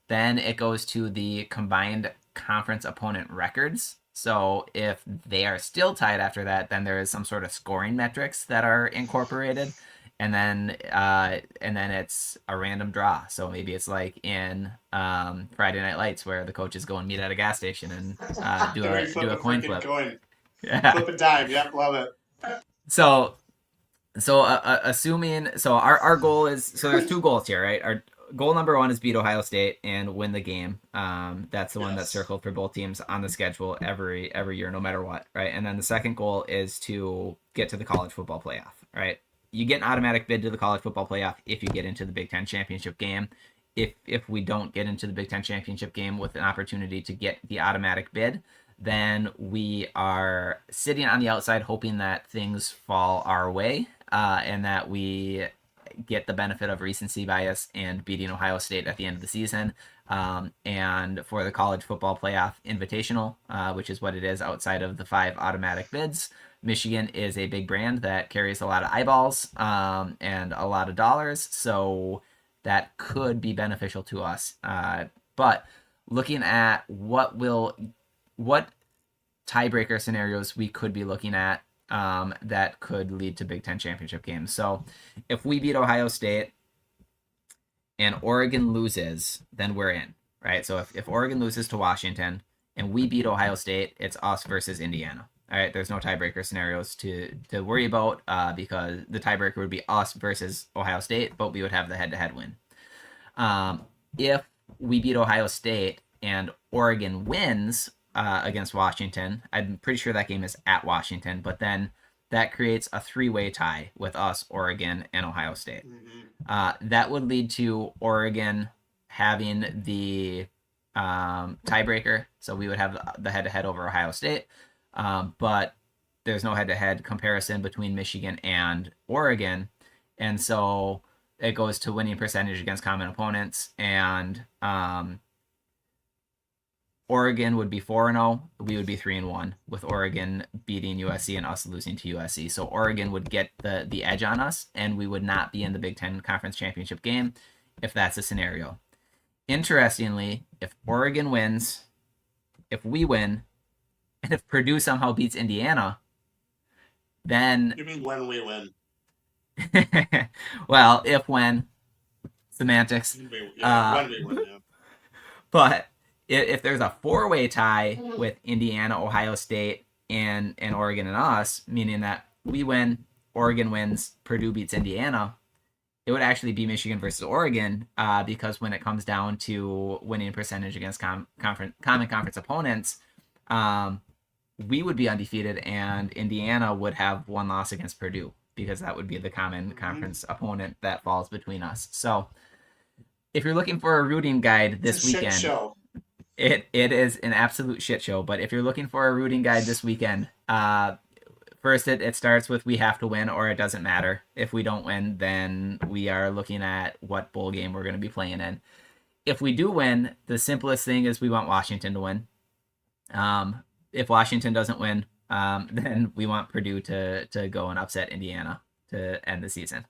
then it goes to the combined conference opponent records. So if they are still tied after that, then there is some sort of scoring metrics that are incorporated, and then it's a random draw. So maybe it's like in Friday Night Lights, where the coaches go and meet at a gas station and do Then we a do flip a a coin freaking flip. coin. Yeah. Flip a dime. Yep, love it. So assuming, so our goal is, so there's two goals here, right? Our goal number one is beat Ohio State and win the game. That's the one that's Yes. circled for both teams on the schedule every year, no matter what, right? And then the second goal is to get to the college football playoff, right? You get an automatic bid to the college football playoff if you get into the Big Ten championship game. If we don't get into the Big Ten championship game with an opportunity to get the automatic bid, then we are sitting on the outside hoping that things fall our way, and that we get the benefit of recency bias and beating Ohio State at the end of the season. And for the college football playoff invitational, which is what it is outside of the 5 automatic bids, Michigan is a big brand that carries a lot of eyeballs, and a lot of dollars. So that could be beneficial to us. But looking at what tiebreaker scenarios we could be looking at, that could lead to Big Ten championship games. So if we beat Ohio State and Oregon loses, then we're in, right? So if Oregon loses to Washington and we beat Ohio State, it's us versus Indiana. All right, there's no tiebreaker scenarios to worry about, because the tiebreaker would be us versus Ohio State, but we would have the head-to-head win. If we beat Ohio State and Oregon wins against Washington, I'm pretty sure that game is at Washington, but then that creates a 3-way tie with us, Oregon, and Ohio State. That would lead to Oregon having the tiebreaker, so we would have the head-to-head over Ohio State, but there's no head-to-head comparison between Michigan and Oregon, and so it goes to winning percentage against common opponents, and Oregon would be 4-0. We would be 3-1, with Oregon beating USC and us losing to USC. So Oregon would get the edge on us, and we would not be in the Big Ten Conference Championship game if that's a scenario. Interestingly, if Oregon wins, if we win, and if Purdue somehow beats Indiana, then You mean when we win? well, if when semantics. When we win, yeah. But if there's a 4-way tie with Indiana, Ohio State, and Oregon and us, meaning that we win, Oregon wins, Purdue beats Indiana, it would actually be Michigan versus Oregon, because when it comes down to winning percentage against common conference opponents, we would be undefeated, and Indiana would have one loss against Purdue, because that would be the common conference opponent that falls between us. So if you're looking for a rooting guide this weekend, shit show. It is an absolute shit show. But if you're looking for a rooting guide this weekend, first it starts with we have to win or it doesn't matter. If we don't win, then we are looking at what bowl game we're going to be playing in. If we do win, the simplest thing is we want Washington to win. If Washington doesn't win, then we want Purdue to go and upset Indiana to end the season.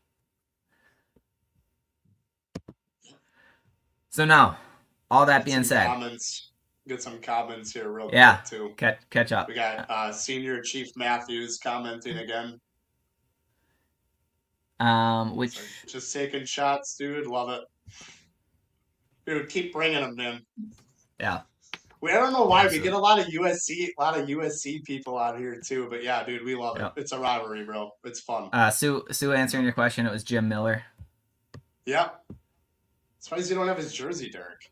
So now, all that being said, get some comments here real quick too. Catch up. We got Senior Chief Matthews commenting again. Which just taking shots, dude. Love it, dude. Keep bringing them, man. Yeah. I don't know why we get a lot of USC people out here too, but yeah, dude, we love it. It's a rivalry, bro. It's fun. Sue, answering your question, it was Jim Miller. Yep. Surprised you don't have his jersey, Derek.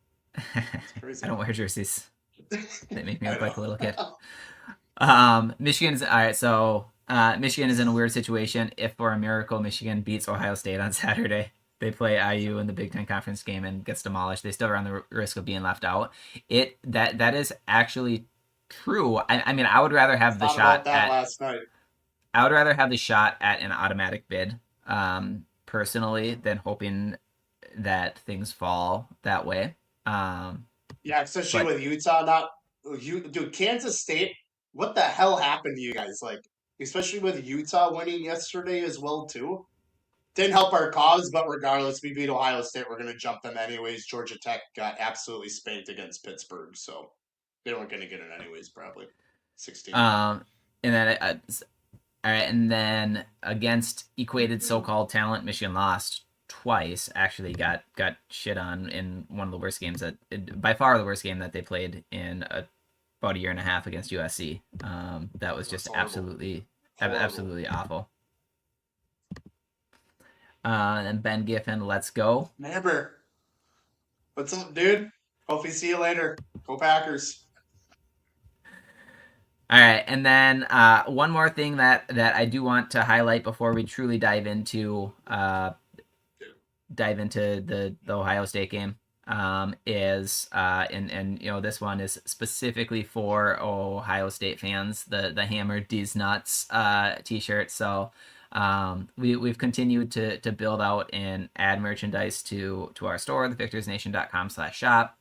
It's crazy. I don't wear jerseys. They make me look like a little kid. Michigan's all right. So Michigan is in a weird situation. If for a miracle Michigan beats Ohio State on Saturday, they play IU in the Big Ten Conference game and gets demolished. They still run the risk of being left out. That is actually true. I mean, I would rather have the shot last night. I would rather have the shot at an automatic bid, personally, than hoping that things fall that way. Yeah, especially with Utah. Dude, Kansas State, what the hell happened to you guys? Like, especially with Utah winning yesterday as well, too. Didn't help our cause, but regardless, we beat Ohio State. We're going to jump them anyways. Georgia Tech got absolutely spanked against Pittsburgh, so they weren't going to get it anyways, probably. 16. And then, all right, and then against equated so-called talent, Michigan lost twice. Actually, got shit on in one of the worst games by far the worst game that they played in about a year and a half against USC. That was just absolutely awful. And Ben Giffen, let's go. Neighbor, what's up, dude? Hope we see you later. Go Packers. All right, and then one more thing that I do want to highlight before we truly dive into the Ohio State game is and you know, this one is specifically for Ohio State fans, the Hammer D's Nuts t-shirt. So we've continued to build out and add merchandise to our store, thevictorsnation.com/shop.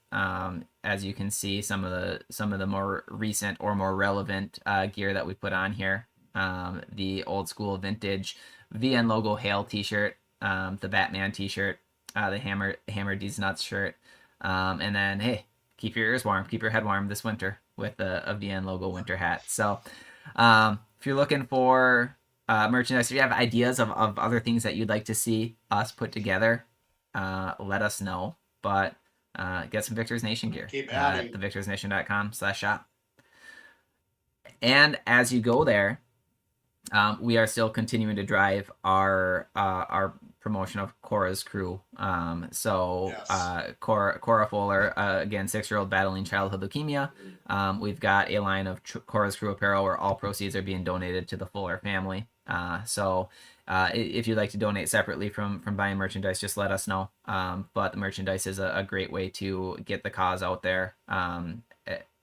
As you can see, some of the more recent or more relevant gear that we put on here, the old school vintage VN logo Hail t-shirt, the Batman t-shirt, the Hammer D's Nuts shirt, and then hey, keep your ears warm, keep your head warm this winter with a VN logo winter hat. So if you're looking for merchandise, if you have ideas of other things that you'd like to see us put together, let us know. But get some Victors Nation gear at thevictorsnation.com/shop. And as you go there, we are still continuing to drive our promotion of Cora's Crew. Cora Fuller, again, 6-year-old battling childhood leukemia. We've got a line of Cora's Crew apparel where all proceeds are being donated to the Fuller family. If you'd like to donate separately from buying merchandise, just let us know. But the merchandise is a great way to get the cause out there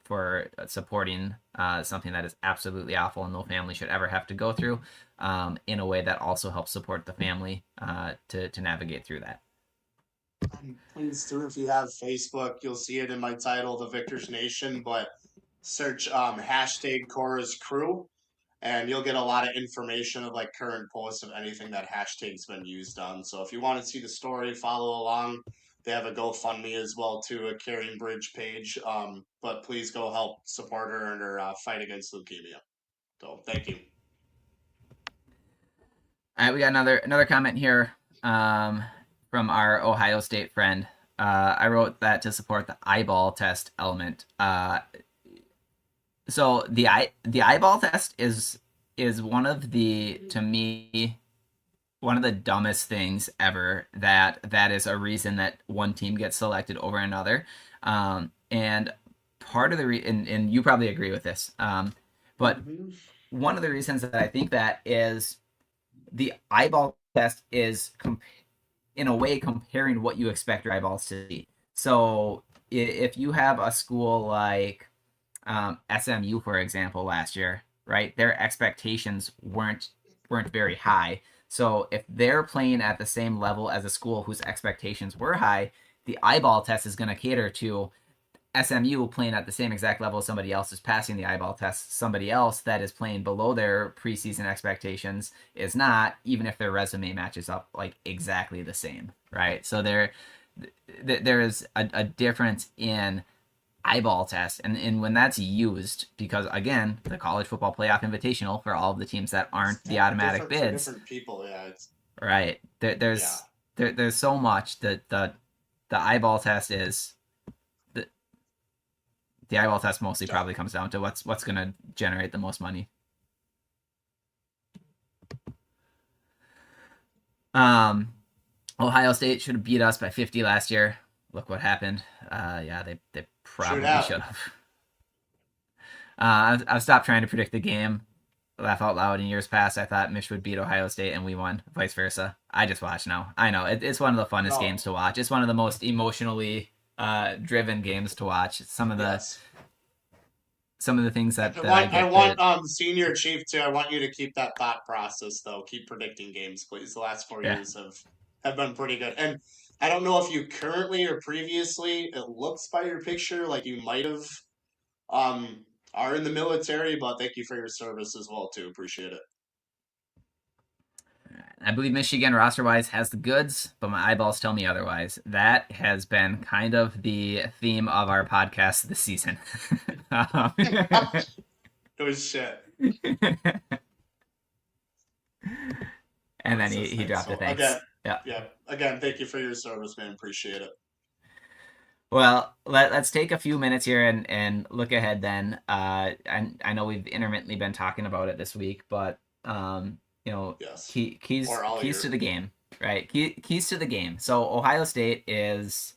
for supporting something that is absolutely awful and no family should ever have to go through, in a way that also helps support the family to navigate through that. Please do, if you have Facebook, you'll see it in my title, The Victors Nation, but search hashtag Cora's Crew, and you'll get a lot of information of like current posts of anything that hashtag's been used on. So if you want to see the story, follow along. They have a GoFundMe as well too, a Caring Bridge page. But please go help support her in her fight against leukemia. So thank you. All right, we got another comment here from our Ohio State friend. I wrote that to support the eyeball test element. So the eyeball test is one of the, to me, one of the dumbest things ever. That is a reason that one team gets selected over another. And part of the and you probably agree with this. But one of the reasons that I think that is the eyeball test is in a way comparing what you expect your eyeballs to be. So if you have a school like SMU, for example, last year, right, their expectations weren't very high. So if they're playing at the same level as a school whose expectations were high, the eyeball test is going to cater to SMU playing at the same exact level as somebody else is passing the eyeball test. Somebody else that is playing below their preseason expectations is not, even if their resume matches up like exactly the same, right? So there is a difference in eyeball test, and when that's used, because again, the college football playoff invitational for all of the teams that aren't the automatic bids, different people, yeah, it's right? There's so much that the eyeball test is. The eyeball test mostly probably comes down to what's going to generate the most money. Ohio State should have beat us by 50 last year. Look what happened. Yeah, they probably should have. I've stopped trying to predict the game. Laugh out loud. In years past, I thought Mich would beat Ohio State and we won. Vice versa. I just watch now. I know it's one of the funnest games to watch. It's one of the most emotionally driven games to watch. Some of the things that I want Senior Chief too. I want you to keep that thought process though. Keep predicting games, please. The last 4 years have been pretty good. And I don't know if you currently or previously, it looks by your picture like you might have are in the military, but thank you for your service as well too. Appreciate it. I believe Michigan roster-wise has the goods, but my eyeballs tell me otherwise. That has been kind of the theme of our podcast this season. It was shit. And then he dropped a thanks. Again, again, thank you for your service, man. Appreciate it. Well, let's take a few minutes here and look ahead then. I know we've intermittently been talking about it this week, but keys to the game, right? Keys to the game. So Ohio State is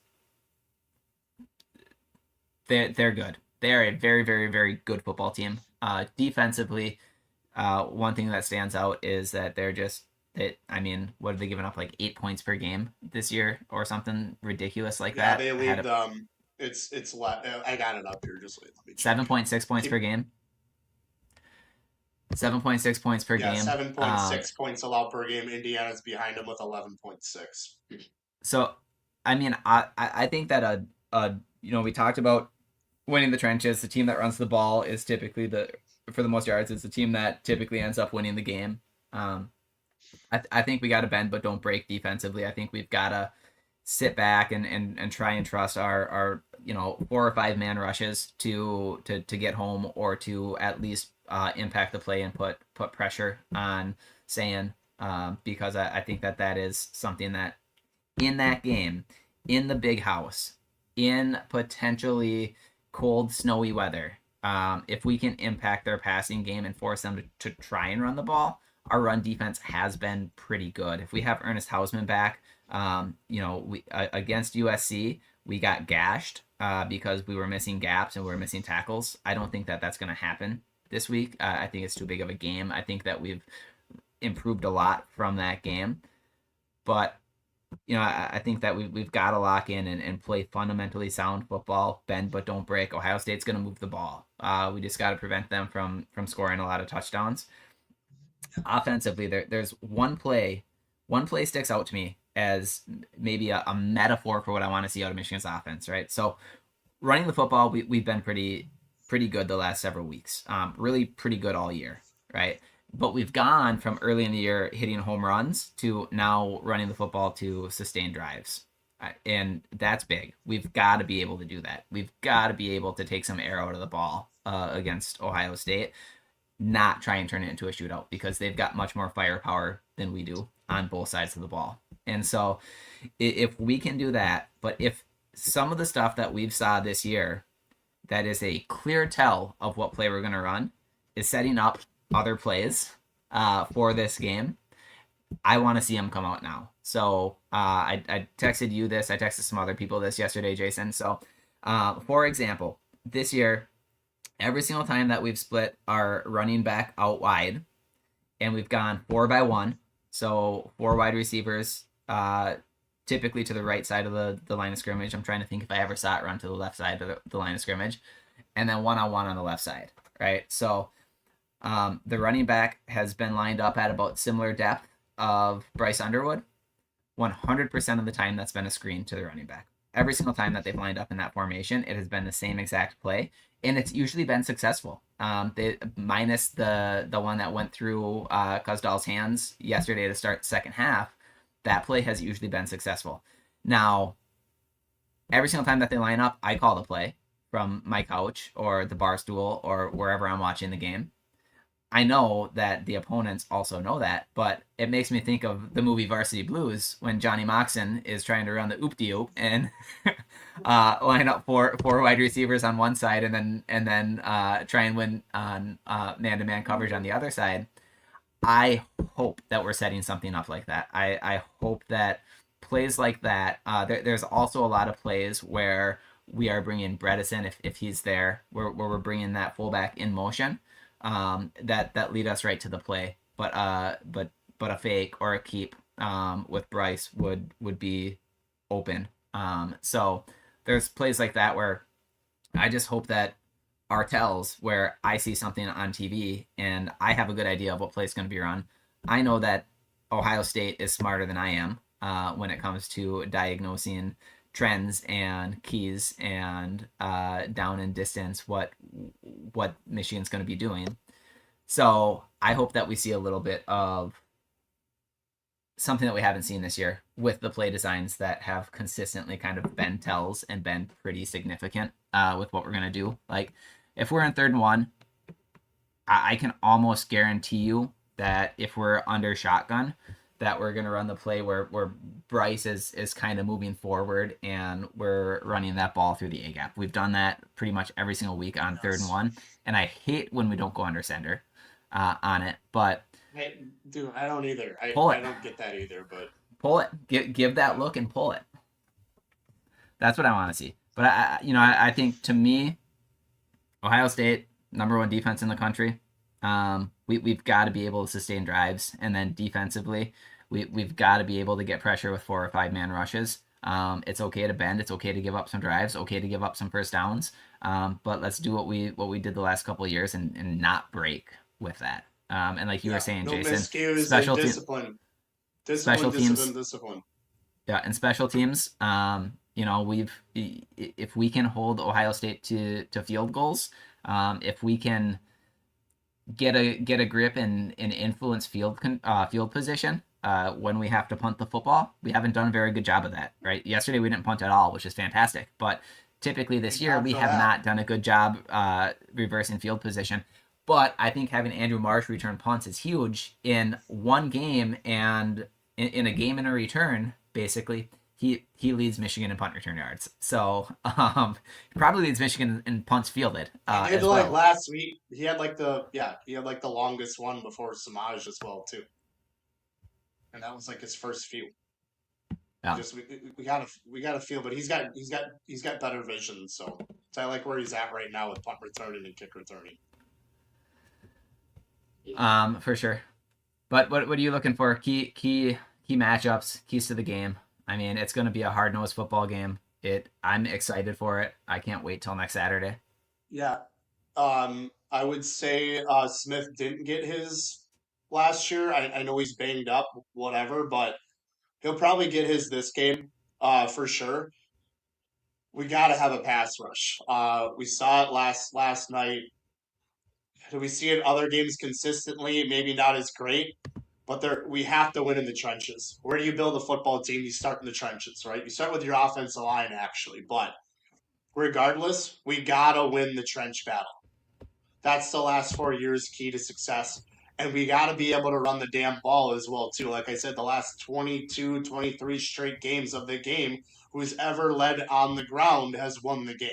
they're good. They are a very, very, very good football team. Defensively, one thing that stands out is that they're just what have they given up, like 8 points per game this year or something ridiculous like that? Yeah, they lead. It's I got it up here. Just let me 7.6 points per game. 7.6 points per game. 7.6 points allowed per game. Indiana's behind them with 11.6. So, I think that we talked about winning the trenches. The team that runs the ball is typically for the most yards. It's the team that typically ends up winning the game. I think we got to bend but don't break defensively. I think we've got to sit back and try and trust our 4 or 5 man rushes to get home, or to at least impact the play and put pressure on Sayan, because I think that is something that in that game, in the big house, in potentially cold, snowy weather, if we can impact their passing game and force them to try and run the ball, our run defense has been pretty good. If we have Ernest Hausman back, we against USC, we got gashed because we were missing gaps and we were missing tackles. I don't think that's going to happen this week. I think it's too big of a game. I think that we've improved a lot from that game. But, I think that we've got to lock in and play fundamentally sound football, bend but don't break. Ohio State's going to move the ball. We just got to prevent them from scoring a lot of touchdowns. Offensively, there's one play sticks out to me as maybe a metaphor for what I want to see out of Michigan's offense, right? So running the football, we've been pretty good the last several weeks. Really pretty good all year, right? But we've gone from early in the year hitting home runs to now running the football to sustain drives. And that's big. We've got to be able to do that. We've got to be able to take some air out of the ball against Ohio State, not try and turn it into a shootout because they've got much more firepower than we do on both sides of the ball. And so if we can do that, but if some of the stuff that we've saw this year that is a clear tell of what play we're going to run is setting up other plays for this game, I want to see them come out now. So I texted you this. I texted some other people this yesterday, Jason. So for example, this year, every single time that we've split our running back out wide and we've gone 4-by-1, so 4 wide receivers, typically to the right side of the line of scrimmage. I'm trying to think if I ever saw it run to the left side of the line of scrimmage. And then 1-on-1 on the left side, right? So the running back has been lined up at about similar depth of Bryce Underwood. 100% of the time that's been a screen to the running back. Every single time that they've lined up in that formation, it has been the same exact play, and it's usually been successful. Minus the one that went through Kuzdal's hands yesterday to start the second half, that play has usually been successful. Now, every single time that they line up, I call the play from my couch or the bar stool or wherever I'm watching the game. I know that the opponents also know that, but it makes me think of the movie Varsity Blues when Johnny Moxon is trying to run the oop-de-oop and line up four wide receivers on one side and then try and win on man-to-man coverage on the other side. I hope that we're setting something up like that. I hope that plays like that. There's also a lot of plays where we are bringing Bredeson if he's there, where we're bringing that fullback in motion. That lead us right to the play. But a fake or a keep with Bryce would be open. So there's plays like that where I just hope that our tells where I see something on TV and I have a good idea of what play is going to be run. I know that Ohio State is smarter than I am when it comes to diagnosing trends and keys and down and distance what Michigan's going to be doing. So I hope that we see a little bit of something that we haven't seen this year with the play designs that have consistently kind of been tells and been pretty significant with what we're going to do. Like if we're in 3rd and 1, I can almost guarantee you that if we're under shotgun, that we're going to run the play where Bryce is kind of moving forward and we're running that ball through the A-gap. We've done that pretty much every single week on 3rd and 1, and I hate when we don't go under center on it. But dude, I don't either. I don't get that either. But pull it, give that look and pull it. That's what I want to see. But I think to me, Ohio State, number 1 defense in the country. We've got to be able to sustain drives, and then defensively, we've got to be able to get pressure with 4 or 5 man rushes. It's okay to bend. It's okay to give up some drives. Okay to give up some first downs. But let's do what we did the last couple of years and not break with that. And like you were saying, Jason, special discipline. Special teams. Discipline. Yeah, and special teams. If we can hold Ohio State to field goals, if we can get a grip and influence field position when we have to punt the football, we haven't done a very good job of that. Right? Yesterday we didn't punt at all, which is fantastic. But typically this year we have not done a good job reversing field position. But I think having Andrew Marsh return punts is huge in one game, and in a game and a return, basically, he leads Michigan in punt return yards. So probably leads Michigan in punts fielded. He did like last week. He had like the longest one before Samaj as well too, and that was like his first few. Yeah. Just we gotta feel, but he's got better vision. So I like where he's at right now with punt returning and kick returning. For sure. But what are you looking for? Key matchups, keys to the game. I mean, it's going to be a hard-nosed football game. I'm excited for it. I can't wait till next Saturday. Yeah. I would say Smith didn't get his last year. I know he's banged up, whatever, but He'll probably get his this game, for sure. We got to have a pass rush. We saw it last night. Do we see it in other games consistently? Maybe not as great, but we have to win in the trenches. Where do you build a football team? You start in the trenches, right? You start with your offensive line, actually. But regardless, we gotta win the trench battle. That's the last 4 years key to success. And we got to be able to run the damn ball as well, too. Like I said, the last 22, 23 straight games of the game, who's ever led on the ground has won the game.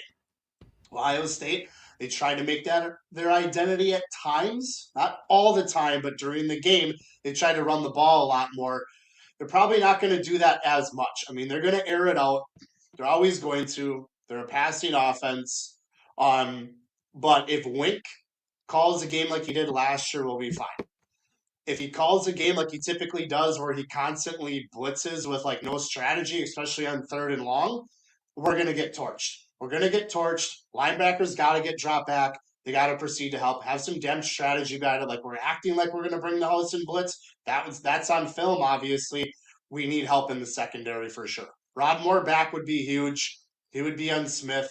Ohio State, they tried to make that their identity at times, not all the time, but during the game, they tried to run the ball a lot more. They're probably not going to do that as much. I mean, they're going to air it out. They're always going to. They're a passing offense. But if Wink calls a game like he did last year, we'll be fine. If he calls a game like he typically does, where he constantly blitzes with like no strategy, especially on 3rd and long, we're going to get torched. We're going to get torched. Linebackers got to get dropped back. They got to proceed to help. Have some damn strategy about it. Like we're acting like we're going to bring the house and blitz. That's on film, obviously. We need help in the secondary for sure. Rod Moore back would be huge. He would be on Smith.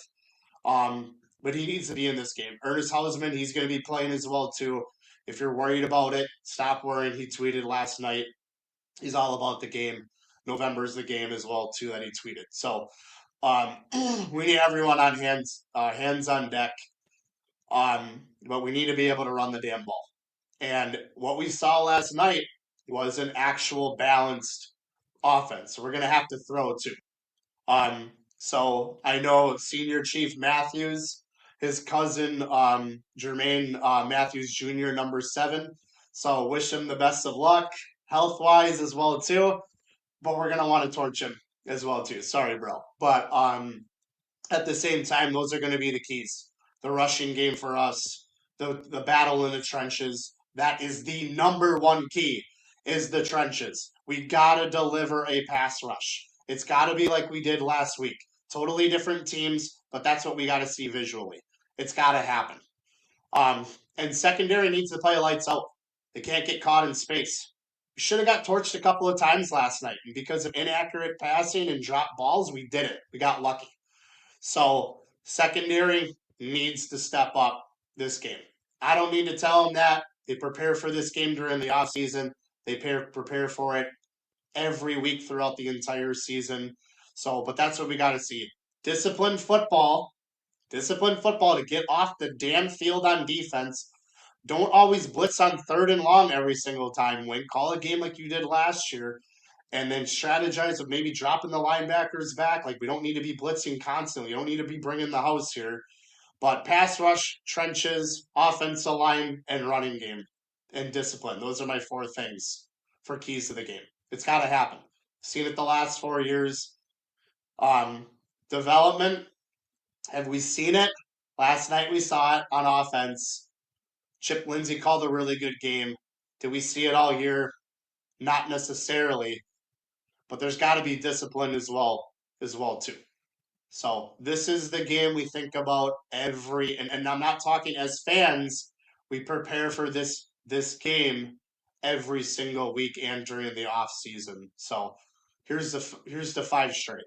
But he needs to be in this game. Ernest Hausman, he's going to be playing as well too. If you're worried about it, stop worrying. He tweeted last night. He's all about the game. November's the game as well too that he tweeted. So we need everyone on hands on deck. But we need to be able to run the damn ball. And what we saw last night was an actual balanced offense. So we're going to have to throw too. So I know Senior Chief Matthews, his cousin Jermaine Matthews Jr., number 7. So wish him the best of luck, health wise as well too. But we're gonna want to torch him as well too. Sorry, bro. But at the same time, those are going to be the keys. The rushing game for us, the battle in the trenches. That is the number one key. Is the trenches. We gotta deliver a pass rush. It's got to be like we did last week. Totally different teams, but that's what we got to see visually. It's got to happen. And secondary needs to play lights out. They can't get caught in space. We should have got torched a couple of times last night. And because of inaccurate passing and drop balls, we did it. We got lucky. So secondary needs to step up this game. I don't need to tell them that. They prepare for this game during the offseason. They prepare for it every week throughout the entire season. So, but that's what we got to see. Disciplined football to get off the damn field on defense. Don't always blitz on 3rd and long every single time. Win. Call a game like you did last year, and then strategize of maybe dropping the linebackers back. Like we don't need to be blitzing constantly. We don't need to be bringing the house here. But pass rush, trenches, offensive line, and running game, and discipline. Those are my 4 things for keys to the game. It's got to happen. Seen it the last 4 years. Development. Have we seen it? Last night we saw it on offense. Chip Lindsey called a really good game. Did we see it all year? Not necessarily. But there's got to be discipline as well too. So this is the game we think about and I'm not talking as fans. We prepare for this game every single week and during the off season. So here's the 5 straight.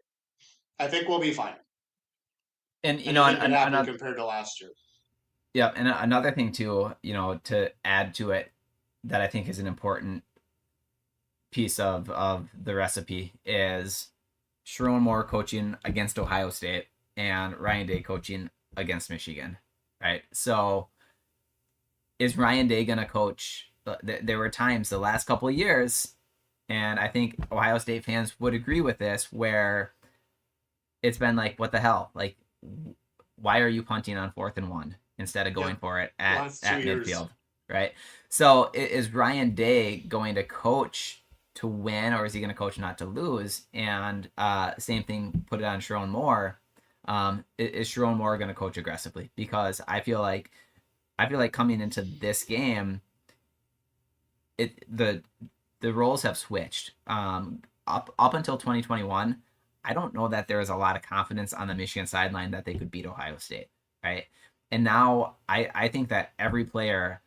I think we'll be fine. And you know, happen compared to last year. Yeah, and another thing too, to add to it, that I think is an important piece of the recipe is Sherrone Moore coaching against Ohio State and Ryan Day coaching against Michigan, right? So is Ryan Day going to coach? There were times the last couple of years, and I think Ohio State fans would agree with this, where it's been like, what the hell? Like, why are you punting on 4th and 1 instead of going for it at midfield, right? So is Ryan Day going to coach to win, or is he going to coach not to lose? And same thing, put it on Sherrone Moore. Is Sherrone Moore going to coach aggressively? Because I feel like coming into this game, the roles have switched. Up until 2021, I don't know that there was a lot of confidence on the Michigan sideline that they could beat Ohio State, right? And now I think that every player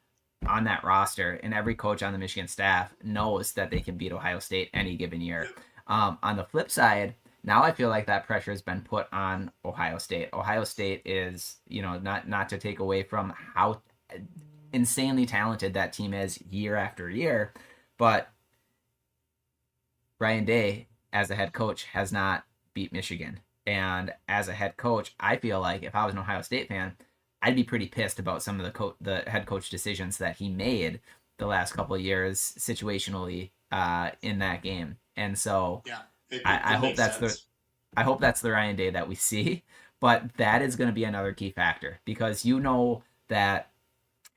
on that roster and every coach on the Michigan staff knows that they can beat Ohio State any given year. On the flip side, now I feel like that pressure has been put on Ohio State. Ohio State is, not to take away from how insanely talented that team is year after year, but Ryan Day, as a head coach, has not beat Michigan. And as a head coach, I feel like if I was an Ohio State fan, I'd be pretty pissed about some of the head coach decisions that he made the last couple of years situationally in that game. And so Yeah, I it hope makes that's sense. the Ryan Day that we see. But that is going to be another key factor because that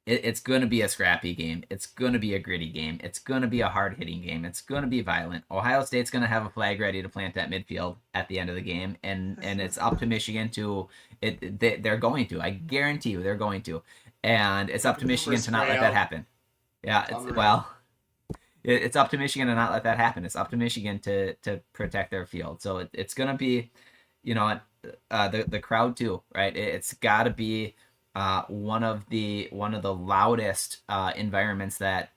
it's going to be a scrappy game. It's going to be a gritty game. It's going to be a hard hitting game. It's going to be violent. Ohio State's going to have a flag ready to plant at midfield at the end of the game, and it's up to Michigan to it. They're going to. I guarantee you, they're going to, and it's up to Pepper Michigan to not spray let that out. happen. Yeah, It's it's unreal. well, it's up to Michigan to not let that happen. It's up to Michigan to protect their field. So it's going to be, you know, the crowd too, right? It's got to be one of the loudest environments that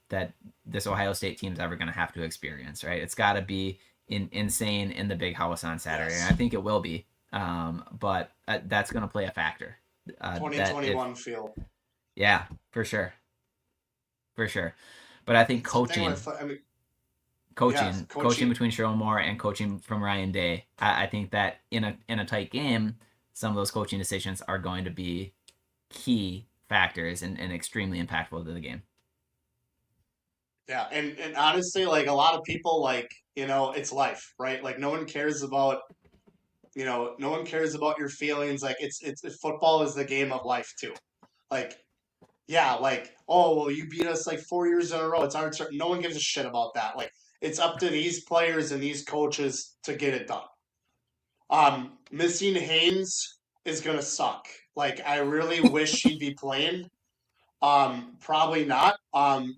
this Ohio State team's ever going to have to experience, right? It's got to be insane in the big house on Saturday, and I Yes. think it will be. But that's going to play a factor. That if 2021 feel. Yeah, for sure, for sure. But I think It's the thing coaching with, I mean, yeah, coaching coaching. between Sherrill Moore and coaching from Ryan Day. I think that in a tight game, some of those coaching decisions are going to be key factors and extremely impactful to the game. Yeah, and honestly, like a lot of people, like it's life, right? Like no one cares about no one cares about your feelings. Like it's football is the game of life too. Like yeah, like oh well, you beat us like 4 years in a row. It's our turn. No one gives a shit about that. Like it's up to these players and these coaches to get it done. Missing Haynes is gonna suck. Like I really wish he'd be playing. Probably not.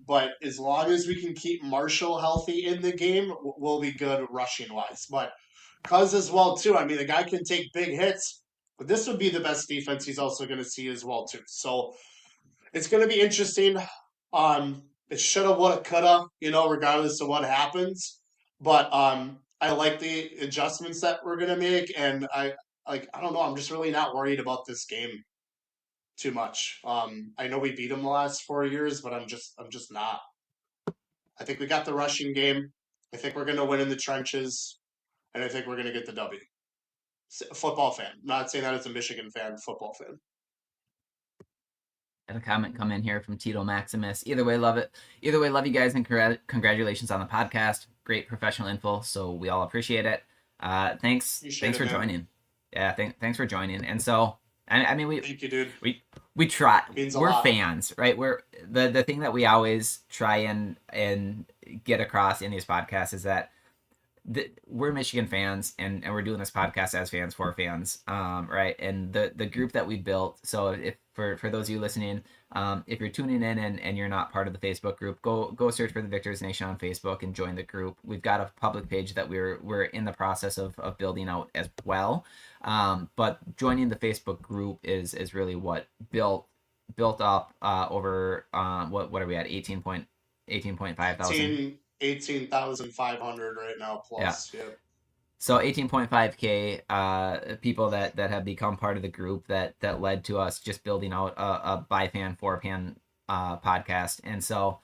But as long as we can keep Marshall healthy in the game, we'll be good rushing wise. But Cuz as well too. I mean, the guy can take big hits, but this would be the best defense he's also going to see as well too. So it's going to be interesting. It shoulda, woulda, coulda, regardless of what happens. But I like the adjustments that we're going to make, and I don't know. I'm just really not worried about this game too much. I know we beat them the last 4 years, but I'm just not. I think we got the rushing game. I think we're going to win in the trenches, and I think we're going to get the W. Football fan. I'm not saying that as a Michigan fan. Football fan. And a comment come in here from Tito Maximus. Either way, love it. Either way, love you guys and congratulations on the podcast. Great professional info, so we all appreciate it. Appreciate Thanks it, for man. joining. Yeah, thanks for joining. And so, I mean, Thank you, dude. we try. Means a We're lot. fans, right? We're the thing that we always try and get across in these podcasts is that we're Michigan fans and we're doing this podcast as fans for fans, right? And the group that we built. So if for those of you listening, if you're tuning in and you're not part of the Facebook group, go search for the Victors Nation on Facebook and join the group. We've got a public page that we're in the process of building out as well. But joining the Facebook group is really what built up over what are we at 18.5 thousand. 18,500 right now Yeah. plus. Yep. So 18.5K people that have become part of the group that led to us just building out a by fan for fan podcast. And so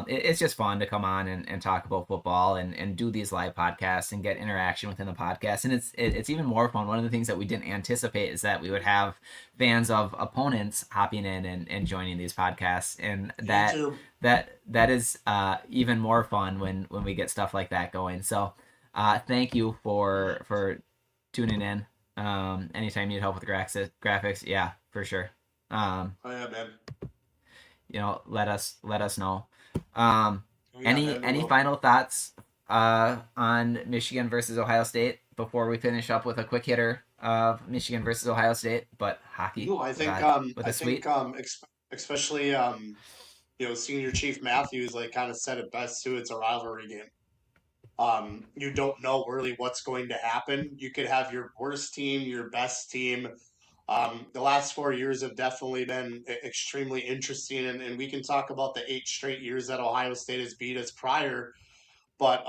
it's just fun to come on and talk about football and do these live podcasts and get interaction within the podcast. And it's even more fun. One of the things that we didn't anticipate is that we would have fans of opponents hopping in and joining these podcasts. And YouTube. that is even more fun when we get stuff like that going. So thank you for tuning in. Anytime you need help with graphics, yeah, for sure. Um, Oh yeah, man. let us know. Um, Oh yeah, any man. We any will. final thoughts on Michigan versus Ohio State before we finish up with a quick hitter of Michigan versus Ohio State, but hockey No, I with think a with I a think sweet. especially Senior Chief Matthews like kind of said it best too. It's a rivalry game. You don't know really what's going to happen. You could have your worst team, your best team. The last 4 years have definitely been extremely interesting, and we can talk about the 8 straight years that Ohio State has beat us prior. But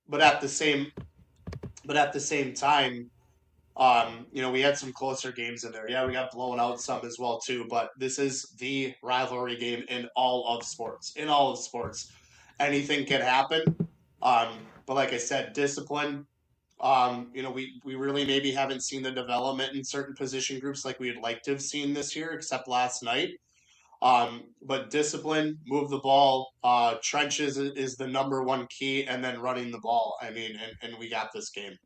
but at the same time, we had some closer games in there. Yeah, we got blown out some as well too, but this is the rivalry game in all of sports. In all of sports, anything can happen. But like I said, discipline. We really maybe haven't seen the development in certain position groups like we'd like to have seen this year, except last night. But discipline, move the ball, trenches is the number one key, and then running the ball. I mean, and we got this game.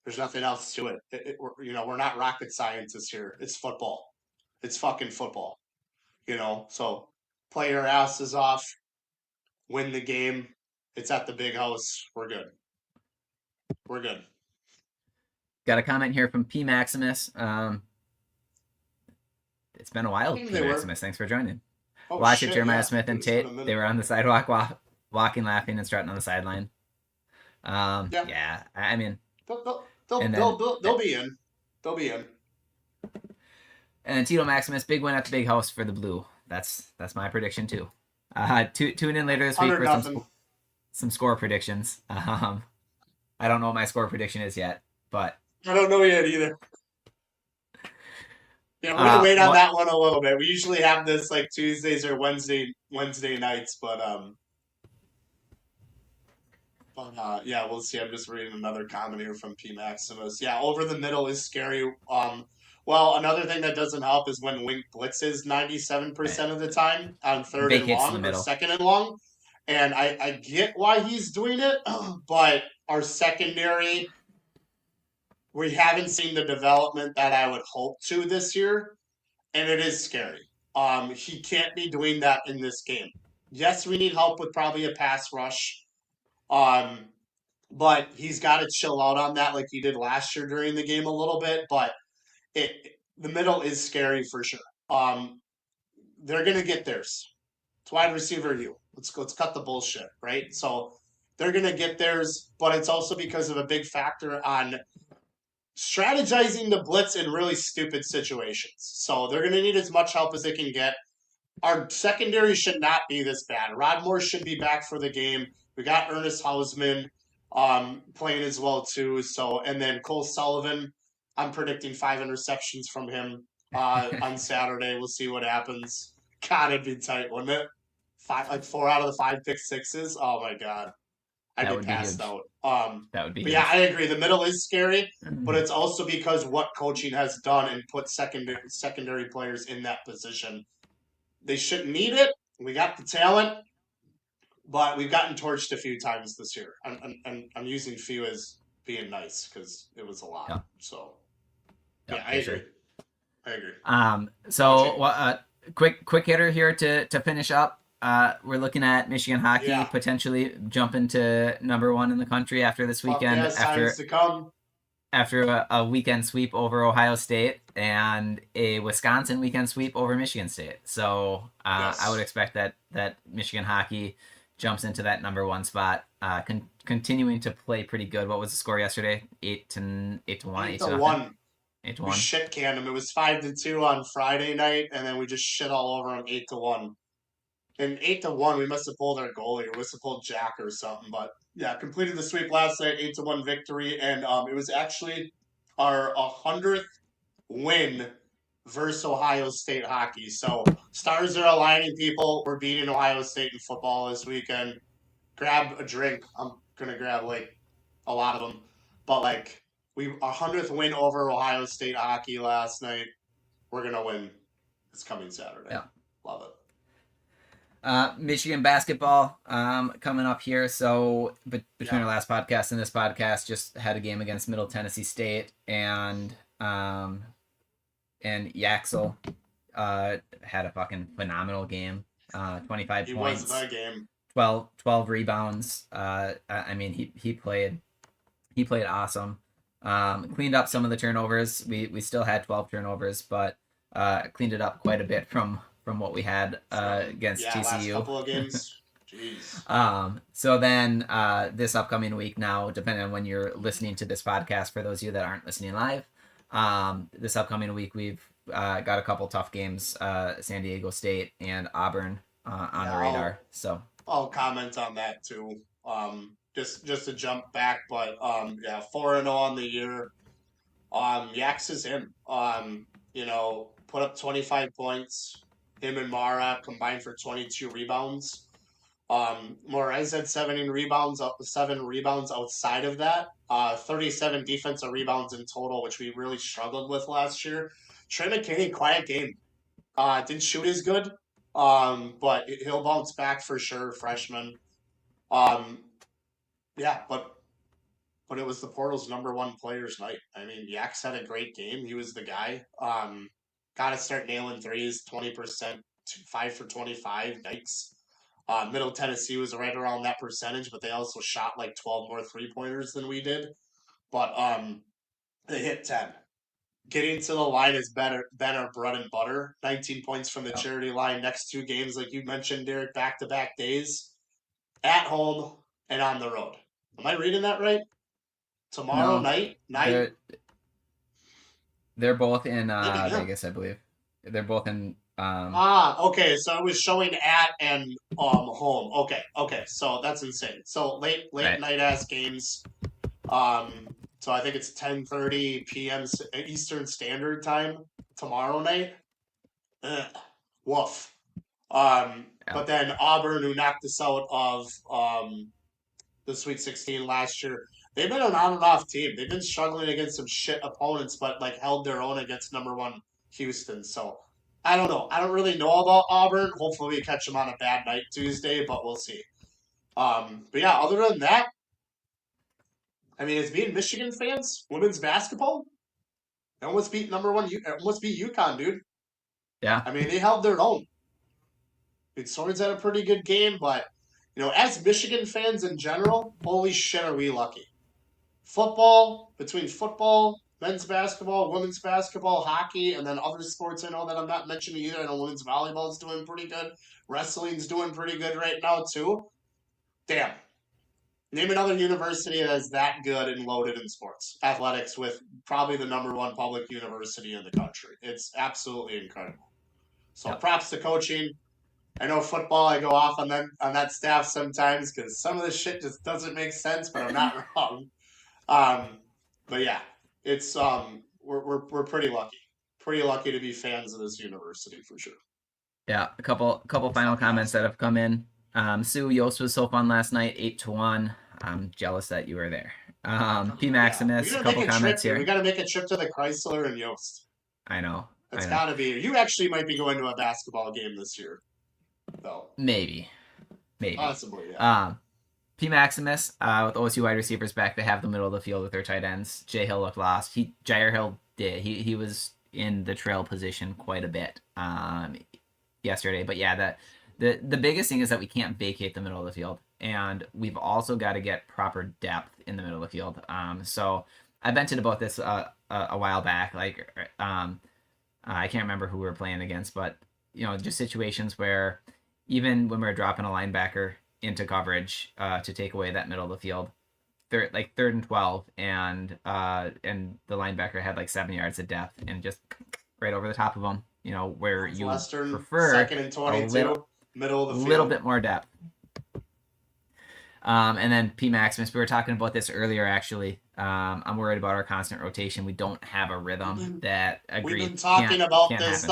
There's nothing else to it. We're not rocket scientists here. It's football. It's fucking football. So play your asses off, win the game. It's at the big house. We're good. We're good. Got a comment here from P Maximus. It's been a while, P Maximus. Thanks for joining. Watch it, Jeremiah Smith and Tate. They were on the sidewalk walking, laughing, and strutting on the sideline. Yeah. I mean, they'll be in. They'll be in. And then Tito Maximus, big win at the big house for the Blue. That's my prediction too. Tune in later this week for some score predictions. I don't know what my score prediction is yet, but I don't know yet either. Yeah, we're gonna wait on that one a little bit. We usually have this like Tuesdays or Wednesday nights, but yeah, we'll see. I'm just reading another comment here from P Maximus. Yeah, over the middle is scary. Well, another thing that doesn't help is when Wink blitzes 97% of the time on third and long or second and long. And I get why he's doing it, but our secondary, we haven't seen the development that I would hope to this year, and it is scary. He can't be doing that in this game. Yes, we need help with probably a pass rush, but he's got to chill out on that like he did last year during the game a little bit. But the middle is scary for sure. They're gonna get theirs. It's wide receiver you. Let's cut the bullshit, right? So they're gonna get theirs, but it's also because of a big factor on strategizing the blitz in really stupid situations. So they're gonna need as much help as they can get. Our secondary should not be this bad. Rodmore should be back for the game. We got Ernest Hausman playing as well too. So and then Cole Sullivan. I'm predicting 5 interceptions from him on Saturday. We'll see what happens. God, it'd be tight, wouldn't it? 4 out of the 5 pick sixes. Oh my god, I'd be passed out. That would be. But yeah, I agree. The middle is scary, but it's also because what coaching has done and put secondary players in that position. They shouldn't need it. We got the talent, but we've gotten torched a few times this year. I'm using few as being nice because it was a lot. Yeah. So yeah, I agree. So quick hitter here to finish up. We're looking at Michigan hockey potentially jumping to number 1 in the country after this weekend. After a weekend sweep over Ohio State and a Wisconsin weekend sweep over Michigan State. So I would expect that Michigan hockey jumps into that number 1 spot, continuing to play pretty good. What was the score yesterday? 8-1. 8-1. We shit canned them. It was 5-2 on Friday night, and then we just shit all over them 8-1. And 8-1, we must have pulled our goalie, or we must have pulled Jack or something. But yeah, completed the sweep last night, 8-1 victory, and it was actually our 100th win versus Ohio State hockey. So stars are aligning, people. We're beating Ohio State in football this weekend. Grab a drink. I'm gonna grab like a lot of them, but like our 100th win over Ohio State hockey last night. We're gonna win. It's coming Saturday. Yeah, love it. Michigan basketball coming up here. So between our last podcast and this podcast, just had a game against Middle Tennessee State, and Yaxel had a fucking phenomenal game. 25 points. Was the game. 12 rebounds. I mean, he played awesome. Cleaned up some of the turnovers. We still had 12 turnovers, but cleaned it up quite a bit from what we had against TCU. Last couple of games. Jeez. So then this upcoming week now, depending on when you're listening to this podcast, for those of you that aren't listening live, this upcoming week we've got a couple tough games, San Diego State and Auburn on the radar. So I'll comment on that too. Just to jump back, but yeah, 4-0 on the year. Yax is him. Put up 25 points. Him and Mara combined for 22 rebounds. Morez had 7 rebounds outside of that. 37 defensive rebounds in total, which we really struggled with last year. Trey McKinney, quiet game. Didn't shoot as good, but he'll bounce back for sure, freshman. Um, yeah, but it was the portal's #1 players night. I mean, Yax had a great game. He was the guy. Got to start nailing threes, 20%, 5 for 25. Yikes. Middle Tennessee was right around that percentage, but they also shot like 12 more 3-pointers than we did. But they hit 10. Getting to the line has been our bread and butter. 19 points from the charity line. Next 2 games, like you mentioned, Derek, back-to-back days. At home and on the road. Am I reading that right? Tomorrow night? They're both in Vegas, I believe. They're both in okay. So it was showing at and home. Okay. So that's insane. So late right. night ass games. So I think it's 10:30 p.m. Eastern Standard Time tomorrow night. Woof. But then Auburn, who knocked us out of the Sweet 16 last year, they've been an on and off team. They've been struggling against some shit opponents, but like held their own against #1 Houston. So I don't know. I don't really know about Auburn. Hopefully we catch them on a bad night Tuesday, but we'll see. But yeah, other than that, I mean, as being Michigan fans, women's basketball, they almost beat almost beat UConn, dude. Yeah. I mean, they held their own. Swords had a pretty good game, but as Michigan fans in general, holy shit, are we lucky. Between football, men's basketball, women's basketball, hockey, and then other sports I know that I'm not mentioning either. I know women's volleyball is doing pretty good. Wrestling's doing pretty good right now, too. Damn. Name another university that is that good and loaded in sports. Athletics with probably the #1 public university in the country. It's absolutely incredible. So props to coaching. I know football, I go off on that staff sometimes because some of the shit just doesn't make sense, but I'm not wrong. But yeah, it's we're pretty lucky to be fans of this university for sure. Yeah, a couple final comments that have come in. Sue, Yost was so fun last night, 8-1. I'm jealous that you were there. P Maximus, a couple comments here. We got to make a trip to the Chrysler and Yost. I know. It's got to be. You actually might be going to a basketball game this year, though. Maybe. Possibly, yeah. P Maximus, with OSU wide receivers back, they have the middle of the field with their tight ends. Jay Hill looked lost. Jair Hill did. He was in the trail position quite a bit yesterday. But yeah, the biggest thing is that we can't vacate the middle of the field. And we've also got to get proper depth in the middle of the field. So I vented about this a while back. Like, I can't remember who we were playing against, but just situations where even when we're dropping a linebacker into coverage to take away that middle of the field, third and 12, and the linebacker had like 7 yards of depth and just right over the top of him. Where you prefer 2nd and 22, middle of the field, a little bit more depth. And then P Maximus, we were talking about this earlier. Actually, I'm worried about our constant rotation. We don't have a rhythm that agreed. We've been talking about this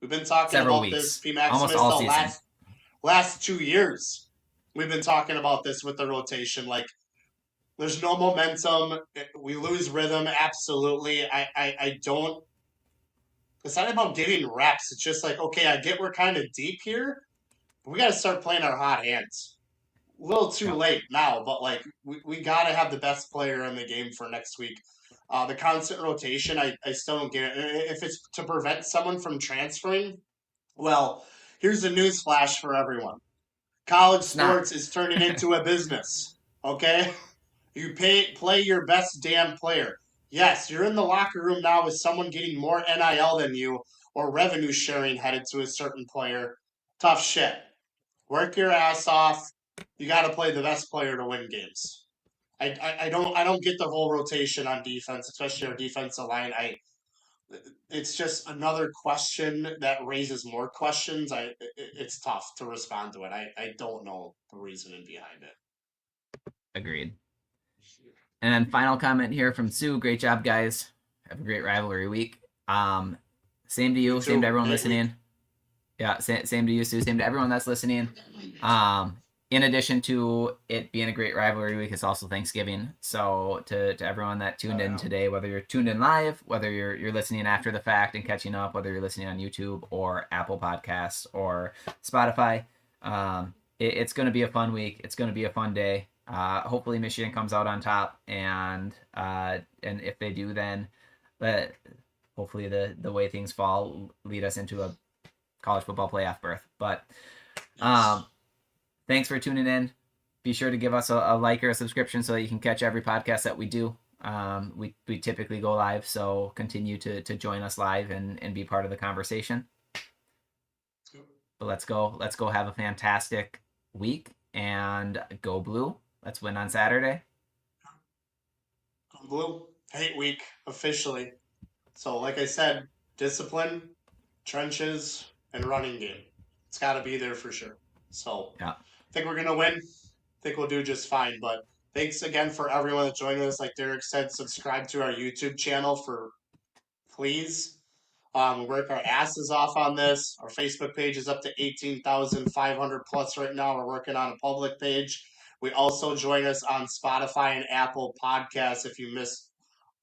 We've been talking several about weeks, this, P Maximus, almost all season. Last 2 years. We've been talking about this with the rotation. Like, there's no momentum. We lose rhythm. Absolutely. I don't. It's not about getting reps. It's just like, okay, I get we're kind of deep here, but we got to start playing our hot hands. A little too late now, but like we got to have the best player in the game for next week. The constant rotation, I still don't get it. If it's to prevent someone from transferring, well, here's a news flash for everyone. College sports is turning into a business, okay? You play your best damn player. Yes, you're in the locker room now with someone getting more NIL than you or revenue sharing headed to a certain player. Tough shit. Work your ass off. You got to play the best player to win games. I don't get the whole rotation on defense, especially our defensive line. it's just another question that raises more questions. It's tough to respond to it. I don't know the reasoning behind it. Agreed. And then final comment here from Sue. Great job, guys. Have a great rivalry week. Same to you. Same to everyone listening. Yeah, same to you, Sue. Same to everyone that's listening. In addition to it being a great rivalry week, it's also Thanksgiving. So to everyone that tuned in today, whether you're tuned in live, whether you're listening after the fact and catching up, whether you're listening on YouTube or Apple Podcasts or Spotify, it's going to be a fun week. It's going to be a fun day. Hopefully Michigan comes out on top, and if they do, then hopefully the way things fall lead us into a college football playoff berth. But thanks for tuning in. Be sure to give us a like or a subscription so that you can catch every podcast that we do. We typically go live, so continue to join us live and be part of the conversation. But let's go have a fantastic week and go Blue. Let's win on Saturday. Go Blue. Hate week officially. So like I said, discipline, trenches, and running game. It's got to be there for sure. So yeah. I think we're going to win. I think we'll do just fine. But thanks again for everyone that joined us. Like Derek said, subscribe to our YouTube channel please. We work our asses off on this. Our Facebook page is up to 18,500 plus right now. We're working on a public page. We also join us on Spotify and Apple Podcasts if you missed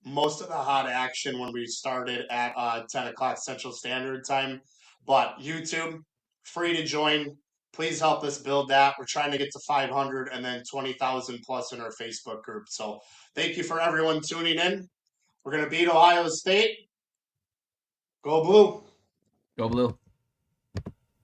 most of the hot action when we started at 10 o'clock Central Standard Time. But YouTube, free to join. Please help us build that. We're trying to get to 500 and then 20,000 plus in our Facebook group. So thank you for everyone tuning in. We're going to beat Ohio State. Go Blue. Go Blue.